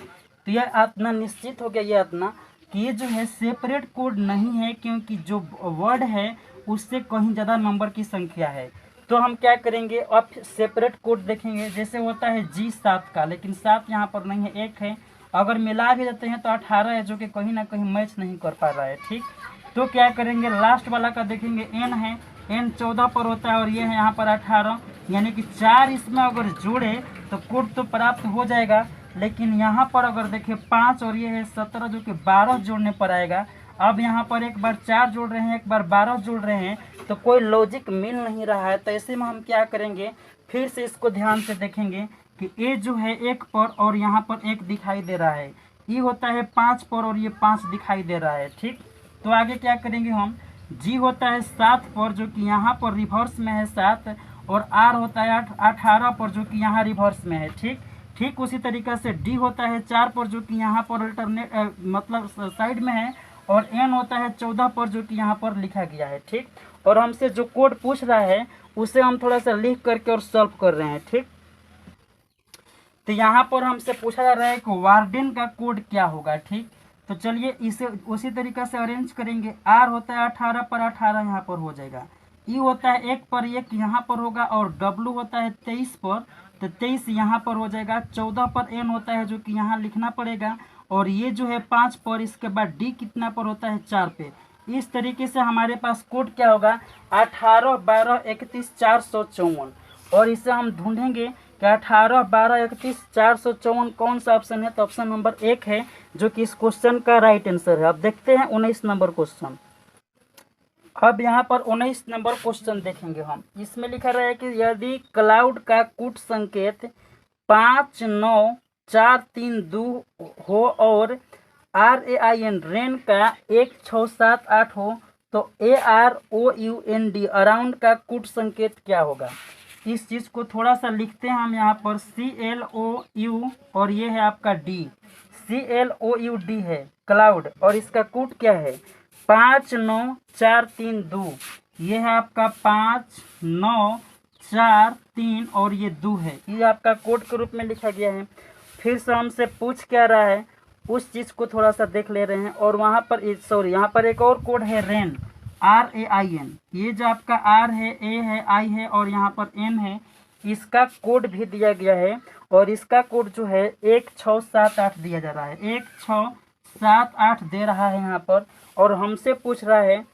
तो यह इतना निश्चित हो गया ये इतना कि ये जो है सेपरेट कोड नहीं है, क्योंकि जो वर्ड है उससे कहीं ज़्यादा नंबर की संख्या है। तो हम क्या करेंगे अब सेपरेट कोड देखेंगे। जैसे होता है G 7 का, लेकिन 7 यहाँ पर नहीं है, 1 है। अगर मिला भी देते हैं तो 18 है, जो कि कहीं ना कहीं मैच नहीं कर पा रहा है, ठीक। तो क्या करेंगे लास्ट वाला का देखेंगे, N है, N 14 पर होता है और ये है यहाँ पर 18, यानी कि 4 इसमें अगर जोड़े तो कोड तो प्राप्त हो जाएगा। लेकिन यहाँ पर अगर देखें 5 और ये है 17, जो कि 12 जोड़ने पर आएगा। अब यहाँ पर एक बार 4 जोड़ रहे हैं, एक बार 12 जोड़ रहे हैं, तो कोई लॉजिक मिल नहीं रहा है। तो ऐसे में हम क्या करेंगे, फिर से इसको ध्यान से देखेंगे कि ए जो है 1 पर और यहाँ पर 1 दिखाई दे रहा है, ई होता है 5 पर और ये 5 दिखाई दे रहा है, ठीक। तो आगे क्या करेंगे हम, जी होता है 7 पर, जो कि यहाँ पर रिवर्स में है 7, और आर होता है 18 पर, जो कि यहाँ रिवर्स में है, ठीक। उसी तरीक़े से डी होता है 4 पर, जो कि यहाँ पर अल्टरनेट मतलब साइड में है, और एन होता है 14 पर, जो कि यहाँ पर लिखा गया है, ठीक। और हमसे जो कोड पूछ रहा है उसे हम थोड़ा सा लिख करके और सॉल्व कर रहे हैं, ठीक। तो यहाँ पर हमसे पूछा जा रहा है कि वार्डन का कोड क्या होगा, ठीक। तो चलिए इसे उसी तरीक़े से अरेंज करेंगे। आर होता है 18 पर, 18 यहाँ पर हो जाएगा। ई होता है 1 पर, 1 यहाँ पर होगा। और डब्लू होता है 23 पर, तो 23 यहाँ पर हो जाएगा। 14 पर एन होता है, जो कि यहाँ लिखना पड़ेगा। और ये जो है 5 पर, इसके बाद डी कितना पर होता है 4 पे। इस तरीके से हमारे पास कोड क्या होगा 18 12 31 454। और इसे हम ढूंढेंगे कि 18 12 31 454 कौन सा ऑप्शन है, तो ऑप्शन नंबर 1 है, जो कि इस क्वेश्चन का राइट आंसर है। अब देखते हैं 19 नंबर क्वेश्चन। अब यहाँ पर 19 नंबर क्वेश्चन देखेंगे हम। इसमें लिखा रहा है कि यदि क्लाउड का कूट संकेत 5 9 4 3 2 हो और RAIN रेन का 1 6 7 8 हो, तो AROUND अराउंड का कूट संकेत क्या होगा। इस चीज़ को थोड़ा सा लिखते हैं हम यहाँ पर CLOU और ये है आपका D, CLOUD है क्लाउड, और इसका कोड क्या है 59432। ये है आपका 5943 और ये 2 है, ये आपका कोड के रूप में लिखा गया है। फिर से हमसे पूछ क्या रहा है उस चीज़ को थोड़ा सा देख ले रहे हैं। और वहाँ पर सॉरी यहाँ पर एक और कोड है RAIN, RAIN। ये जो आपका R है, A है, I है और यहाँ पर N है, इसका कोड भी दिया गया है। और इसका कोड जो है 1678 दिया जा रहा है, 1678 दे रहा है यहाँ पर। और हमसे पूछ रहा है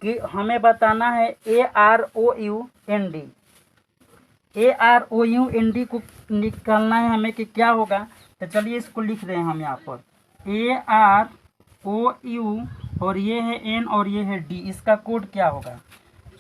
कि हमें बताना है AROUND, AROUND को निकालना है हमें कि क्या होगा। तो चलिए इसको लिख रहे हैं हम यहाँ पर AROU और ये है N और ये है D, इसका कोड क्या होगा।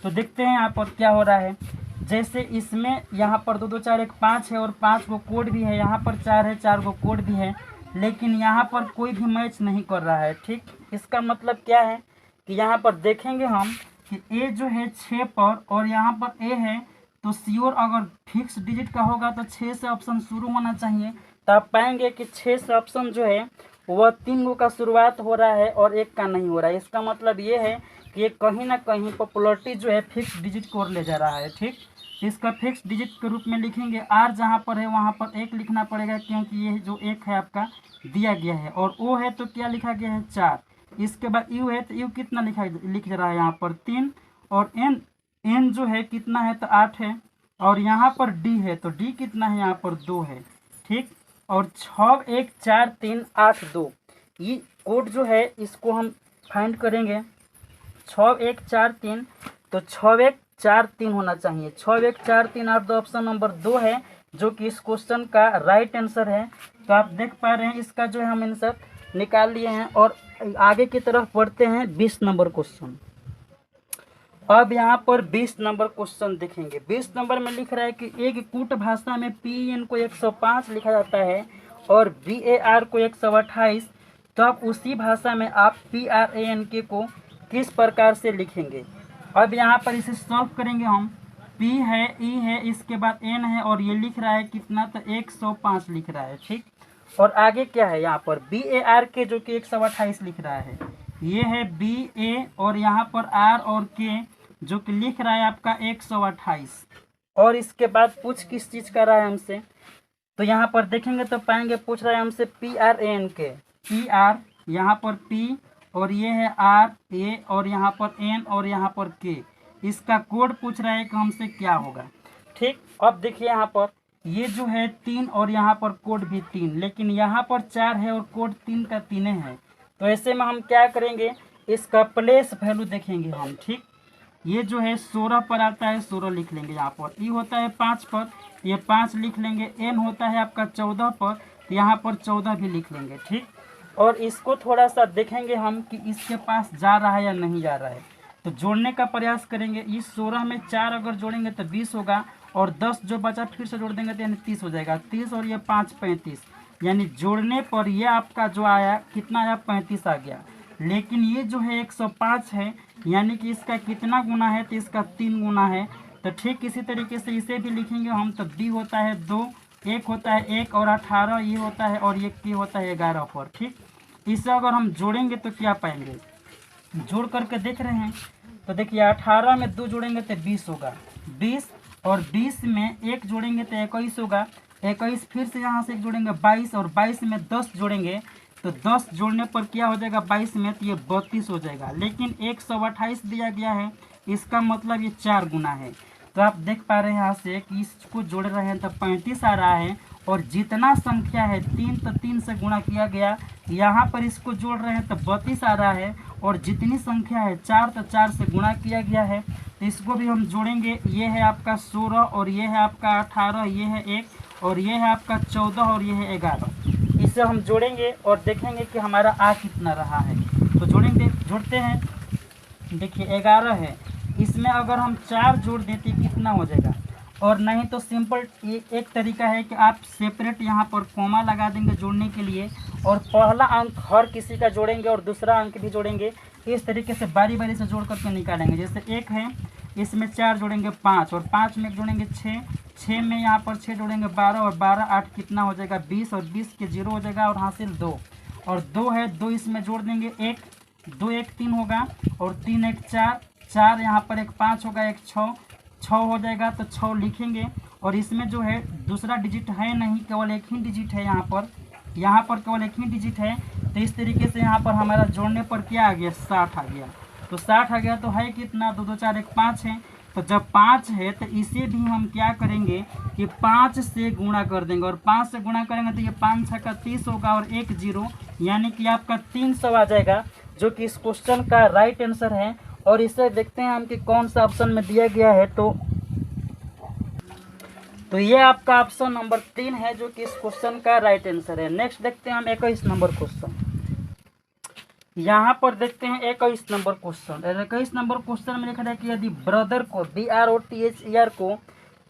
तो देखते हैं यहाँ पर क्या हो रहा है। जैसे इसमें यहाँ पर 2 2 4 1 5 है और 5 को कोड भी है, यहाँ पर 4 है 4 को कोड भी है, लेकिन यहाँ पर कोई भी मैच नहीं कर रहा है। ठीक, इसका मतलब क्या है कि यहाँ पर देखेंगे हम कि A जो है 6 पर और यहाँ पर A है, तो श्योर अगर फिक्स डिजिट का होगा तो 6 से ऑप्शन शुरू होना चाहिए। तो आप पाएंगे कि 6 से ऑप्शन जो है वह 3 गो का शुरुआत हो रहा है और 1 का नहीं हो रहा है। इसका मतलब ये है कि ये कहीं ना कहीं पॉपुलरिटी जो है फिक्स डिजिट को ले जा रहा है। ठीक, इसका फिक्स डिजिट के रूप में लिखेंगे R जहाँ पर है वहाँ पर 1 लिखना पड़ेगा, क्योंकि ये जो 1 है आपका दिया गया है। और O है तो क्या लिखा गया है 4। इसके बाद U है तो U कितना लिख रहा है यहाँ पर 3। और N जो है कितना है तो 8 है। और यहाँ पर D है तो D कितना है यहाँ पर 2 है। ठीक, और 614382 ये कोड जो है इसको हम फाइंड करेंगे। 6143 तो 6143 होना चाहिए। 6143 और 2 ऑप्शन नंबर 2 है जो कि इस क्वेश्चन का राइट आंसर है। तो आप देख पा रहे हैं इसका जो है हम आंसर निकाल लिए हैं। और आगे की तरफ बढ़ते हैं 20 नंबर क्वेश्चन। अब यहाँ पर 20 नंबर क्वेश्चन देखेंगे। 20 नंबर में लिख रहा है कि एक कूट भाषा में PN को 105 लिखा जाता है और VAR को 128, तो आप उसी भाषा में आप PRANK को किस प्रकार से लिखेंगे। अब यहाँ पर इसे सॉल्व करेंगे हम। P है, E है, इसके बाद N है और ये लिख रहा है कितना तो 105 लिख रहा है। ठीक, और आगे क्या है यहाँ पर BARK जो कि 128 लिख रहा है, ये है BA और यहाँ पर R और K जो कि लिख रहा है आपका 128। और इसके बाद पूछ किस चीज़ का रहा है हमसे, तो यहाँ पर देखेंगे तो पाएंगे पूछ रहा है हमसे PRANK, PR यहाँ पर P और ये है R A और यहाँ पर N और यहाँ पर K, इसका कोड पूछ रहा है कि हमसे क्या होगा। ठीक, अब देखिए यहाँ पर ये जो है 3 और यहाँ पर कोड भी 3, लेकिन यहाँ पर 4 है और कोड 3 का 3 है। तो ऐसे में हम क्या करेंगे, इसका प्लेस वैल्यू देखेंगे हम। ठीक, ये जो है 16 पर आता है 16 लिख लेंगे। यहाँ पर E होता है 5 पर, ये 5 लिख लेंगे। N होता है आपका 14 पर, तो यहाँ पर 14 भी लिख लेंगे। ठीक, और इसको थोड़ा सा देखेंगे हम कि इसके पास जा रहा है या नहीं जा रहा है। तो जोड़ने का प्रयास करेंगे। इस 16 में 4 अगर जोड़ेंगे तो 20 होगा और 10 जो बचा फिर से जोड़ देंगे तो यानी 30 हो जाएगा। 30 और ये 5 35, यानी जोड़ने पर ये आपका जो आया कितना आया 35 आ गया। लेकिन ये जो है 105 है, यानी कि इसका कितना गुना है तो इसका 3 गुना है। तो ठीक इसी तरीके से इसे भी लिखेंगे हम। तो B होता है 2, 1 होता है 1 और 18 ये होता है और ये K होता है 11 पर। ठीक, इसे अगर हम जोड़ेंगे तो क्या पाएंगे, जोड़ करके देख रहे हैं तो देखिए 18 में 2 जोड़ेंगे तो 20 होगा, 20 और 20 में 1 जोड़ेंगे तो 21 होगा, 21 फिर से यहाँ से 1 जोड़ेंगे 22 और 22 में 10 जोड़ेंगे तो 10 जोड़ने पर क्या हो जाएगा 22 में तो ये 32 हो जाएगा। लेकिन 128 दिया गया है, इसका मतलब ये 4 गुना है। तो आप देख पा रहे हैं यहाँ से कि इसको जोड़ रहे हैं तो 35 आ रहा है। और जितना संख्या है 3 तो 3 से गुणा किया गया, यहाँ पर इसको जोड़ रहे हैं तो 32 आ रहा है। और जितनी संख्या है 4 तो 4 से गुणा किया गया है, तो इसको भी हम जोड़ेंगे। ये है आपका 16 और ये है आपका 18, ये है 1 और ये है आपका 14 और ये है 11। इसे हम जोड़ेंगे और देखेंगे कि हमारा आ कितना रहा है। तो जोड़ते हैं। देखिए 11 है, इसमें अगर हम 4 जोड़ देते कितना हो जाएगा। और नहीं तो सिंपल एक तरीका है कि आप सेपरेट यहाँ पर कॉमा लगा देंगे जोड़ने के लिए, और पहला अंक हर किसी का जोड़ेंगे और दूसरा अंक भी जोड़ेंगे। इस तरीके से बारी बारी से जोड़ करके निकालेंगे। जैसे 1 है इसमें 4 जोड़ेंगे 5 और 5 में जोड़ेंगे 6, 6 में यहाँ पर 6 जोड़ेंगे 12 और 12 8 कितना हो जाएगा 20 और 20 के 0 हो जाएगा और हासिल 2 और 2 है 2 इसमें जोड़ देंगे 1, 2 1 3 होगा और 3 1 4, 4 यहाँ पर एक 5 होगा, एक 6, 6 हो जाएगा तो 6 लिखेंगे। और इसमें जो है दूसरा डिजिट है नहीं, केवल एक ही डिजिट है यहाँ पर केवल एक ही डिजिट है। तो इस तरीके से यहाँ पर हमारा जोड़ने पर क्या आ गया 60 आ गया। तो 60 आ गया तो है कितना 2 2 4 1 5 है। तो जब 5 है तो इसे भी हम क्या करेंगे कि 5 से गुणा कर देंगे और 5 से गुणा करेंगे तो ये 5 6 का 30 होगा और 1 0 यानी कि आपका 300 आ जाएगा, जो कि इस क्वेश्चन का राइट आंसर है। और इसे देखते हैं हम कि कौन सा ऑप्शन में दिया गया है। तो ये आपका ऑप्शन नंबर 3 है, जो कि इस क्वेश्चन का राइट आंसर है। नेक्स्ट देखते हैं हम 21 नंबर क्वेश्चन। यहाँ पर देखते हैं 21 नंबर क्वेश्चन। 21 नंबर क्वेश्चन में लिखा है कि यदि ब्रदर को BROTHER को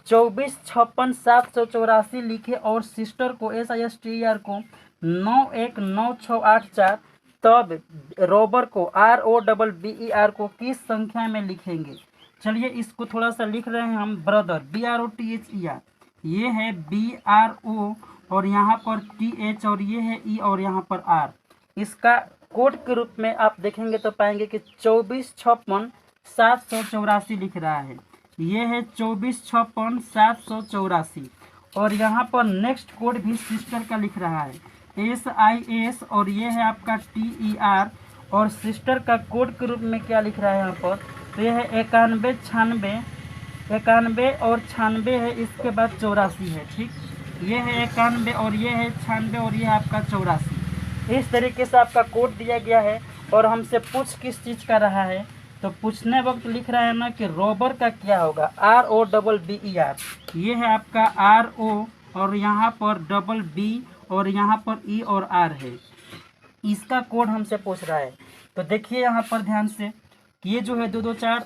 24 56 784 लिखे और सिस्टर को SISTER को 919684, तब रॉबर को ROBBER को किस संख्या में लिखेंगे। चलिए इसको थोड़ा सा लिख रहे हैं हम। ब्रदर BROTHER, ये है BRO और यहाँ पर TH और ये है E और यहाँ पर R। इसका कोड के रूप में आप देखेंगे तो पाएंगे कि 24 56 784 लिख रहा है। ये है 24 56 784 और यहाँ पर नेक्स्ट कोड भी सिस्टर का लिख रहा है SIS और ये है आपका TER। और सिस्टर का कोड के रूप में क्या लिख रहा है यहाँ पर, तो यह है 91 96 91 और 96 है, इसके बाद 84 है। ठीक, ये है 91 और ये है 96 और ये है आपका 84। इस तरीके से आपका कोड दिया गया है। और हमसे पूछ किस चीज़ का रहा है, तो पूछने वक्त लिख रहा है ना कि रॉबर का क्या होगा ROBBER। ये है आपका RO और यहाँ पर BB और यहाँ पर E और R है। इसका कोड हमसे पूछ रहा है। तो देखिए यहाँ पर ध्यान से कि ये जो है 2 2 4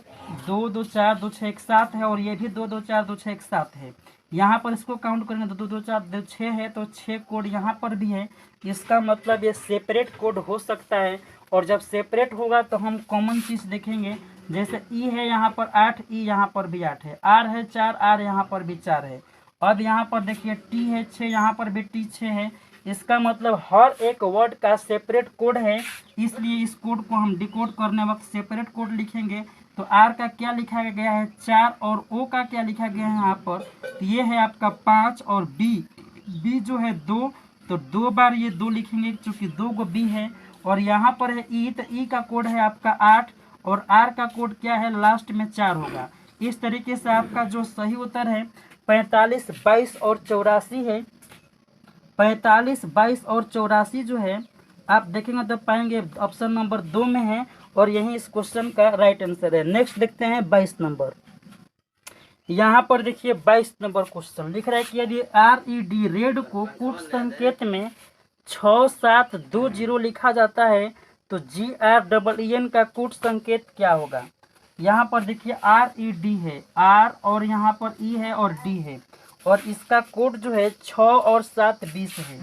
2 2 4 2 6 1 7 है और ये भी 2 2 4 2 6 1 7 है। यहाँ पर इसको काउंट करेंगे तो 2 2 4 2 6 है, तो 6 कोड यहाँ पर भी है। इसका मतलब ये सेपरेट कोड हो सकता है। और जब सेपरेट होगा तो हम कॉमन चीज़ देखेंगे, जैसे E है यहाँ पर 8, E यहाँ पर भी 8 है, R है 4, R यहाँ पर भी 4 है। अब यहाँ पर देखिए T है 6, यहाँ पर भी T 6 है। इसका मतलब हर एक वर्ड का सेपरेट कोड है, इसलिए इस कोड को हम डिकोड करने वक्त सेपरेट कोड लिखेंगे। तो R का क्या लिखा गया है 4 और O का क्या लिखा गया है यहाँ पर, तो ये है आपका 5 और B जो है 2, तो 2 बार ये 2 लिखेंगे क्योंकि 2 गो B है। और यहाँ पर है E, तो E का कोड है आपका 8 और R का कोड क्या है लास्ट में 4 होगा। इस तरीके से आपका जो सही उत्तर है 45 22 और 84 है। 45 22 और 84 जो है आप देखेंगे तो पाएंगे ऑप्शन नंबर 2 में है और यही इस क्वेश्चन का राइट आंसर है। नेक्स्ट देखते हैं 22 नंबर। यहाँ पर देखिए 22 नंबर क्वेश्चन लिख रहा है कि यदि RED रेड को कूट संकेत में 6720 लिखा जाता है तो GREEN का कूट संकेत क्या होगा। यहाँ पर देखिए RED है, R और यहाँ पर E है और D है और इसका कोड जो है 6 और 7 20 है।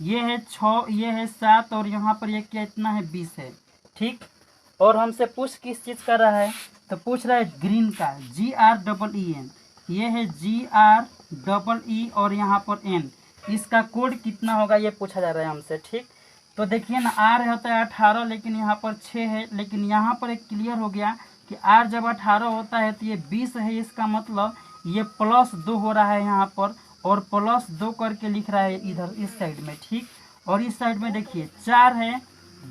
ये है 6, ये है 7 और यहाँ पर ये क्या इतना है 20 है। ठीक, और हमसे पूछ किस चीज़ का रहा है, तो पूछ रहा है ग्रीन का GREEN। ये है GREE और यहाँ पर N, इसका कोड कितना होगा ये पूछा जा रहा है हमसे। ठीक, तो देखिए ना R होता है 18 लेकिन यहाँ पर 6 है, लेकिन यहाँ पर एक क्लियर हो गया कि R जब 18 होता है तो ये 20 है। इसका मतलब ये +2 हो रहा है यहाँ पर और +2 करके लिख रहा है इधर इस साइड में। ठीक, और इस साइड में देखिए 4 है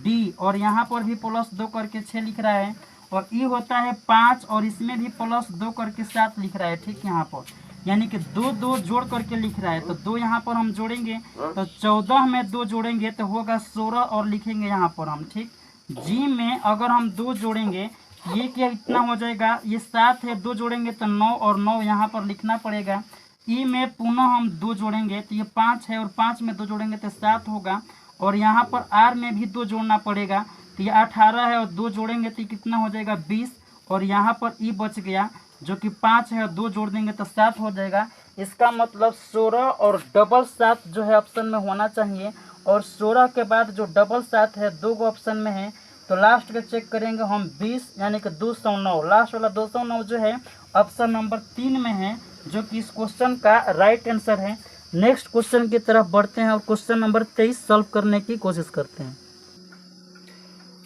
D और यहाँ पर भी +2 करके 6 लिख रहा है और E होता है 5 और इसमें भी +2 करके 7 लिख रहा है। ठीक, यहाँ पर यानी कि 2 2 जोड़ करके लिख रहा है। तो 2 यहाँ पर हम जोड़ेंगे तो 14 में 2 जोड़ेंगे तो होगा 16 और लिखेंगे यहाँ पर हम। ठीक, G में अगर हम 2 जोड़ेंगे ये क्या इतना हो जाएगा, ये 7 है, 2 जोड़ेंगे तो 9 और 9 यहाँ पर लिखना पड़ेगा। E में पुनः हम 2 जोड़ेंगे तो ये 5 है और 5 में 2 जोड़ेंगे तो 7 होगा और यहाँ पर R में भी 2 जोड़ना पड़ेगा तो ये 18 है और 2 जोड़ेंगे तो कितना हो जाएगा 20 और यहाँ पर E बच गया जो कि 5 है और 2 जोड़ देंगे तो 7 हो जाएगा। इसका मतलब 16 और डबल 7 जो है ऑप्शन में होना चाहिए और 16 के बाद जो डबल 7 है 2 ऑप्शन में है तो लास्ट का चेक करेंगे हम 20 यानी कि 209। लास्ट वाला 209 जो है ऑप्शन नंबर 3 में है, जो कि इस क्वेश्चन का राइट आंसर है। नेक्स्ट क्वेश्चन की तरफ बढ़ते हैं और क्वेश्चन नंबर 23 सॉल्व करने की कोशिश करते हैं।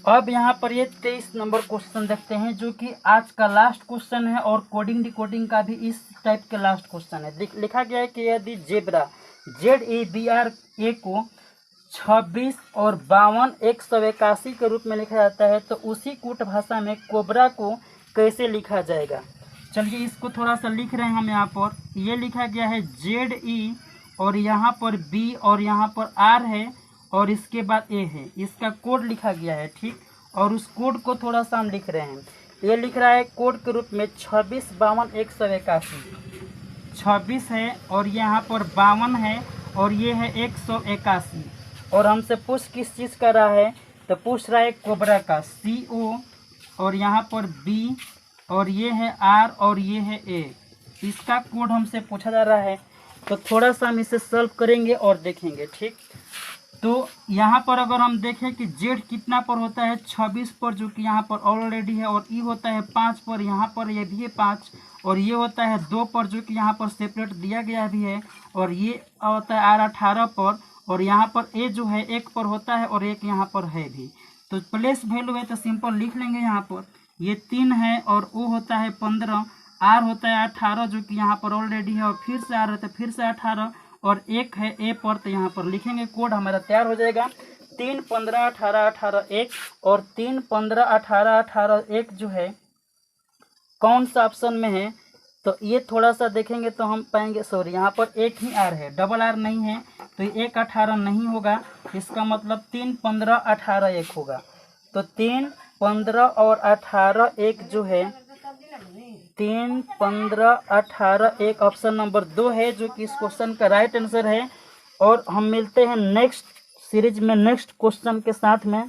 अब यहाँ पर ये 23 नंबर क्वेश्चन देखते हैं, जो कि आज का लास्ट क्वेश्चन है और कोडिंग डिकोडिंग का भी इस टाइप के लास्ट क्वेश्चन है। लिखा गया है कि यदि जेब्रा ZEBRA को 26 और 52 181 के रूप में लिखा जाता है, तो उसी कूट भाषा में कोबरा को कैसे लिखा जाएगा। चलिए इसको थोड़ा सा लिख रहे हैं हम। यहाँ पर ये लिखा गया है ZE और यहाँ पर B और यहाँ पर R है और इसके बाद A है, इसका कोड लिखा गया है, ठीक। और उस कोड को थोड़ा सा हम लिख रहे हैं। ये लिख रहा है कोड के रूप में 26 52 181, 26 है और यहाँ पर 52 है और ये है 181। और हमसे पूछ किस चीज़ का रहा है, तो पूछ रहा है कोबरा का CO और यहाँ पर B और ये है R और ये है A, इसका कोड हमसे पूछा जा रहा है। तो थोड़ा सा हम इसे सॉल्व करेंगे और देखेंगे, ठीक। तो यहाँ पर अगर हम देखें कि Z कितना पर होता है 26 पर, जो कि यहाँ पर ऑलरेडी है, और E होता है 5 पर, यहाँ पर ये भी है 5, और ये होता है 2 पर, जो कि यहाँ पर सेपरेट दिया गया भी है, और ये होता है R 18 पर, और यहाँ पर A जो है 1 पर होता है और 1 यहाँ पर है भी। तो प्लेस वैल्यू है तो सिंपल लिख लेंगे। यहाँ पर ये 3 है और O होता है 15, R होता है 18 जो कि यहाँ पर ऑलरेडी है, और फिर से R रहता है फिर से 18 और 1 है A पर, तो यहाँ पर लिखेंगे। कोड हमारा तैयार हो जाएगा 3 15 18 18 1, और 3 15 18 18 1 जो है कौन सा ऑप्शन में है, तो ये थोड़ा सा देखेंगे तो हम पाएंगे, सॉरी यहाँ पर एक ही R है, डबल R नहीं है, तो 1 18 नहीं होगा। इसका मतलब 3 15 18 1 होगा। तो 3 15 और 18 1 जो है 3 15 18 1 ऑप्शन नंबर 2 है, जो कि इस क्वेश्चन का राइट आंसर है। और हम मिलते हैं नेक्स्ट सीरीज में नेक्स्ट क्वेश्चन के साथ में।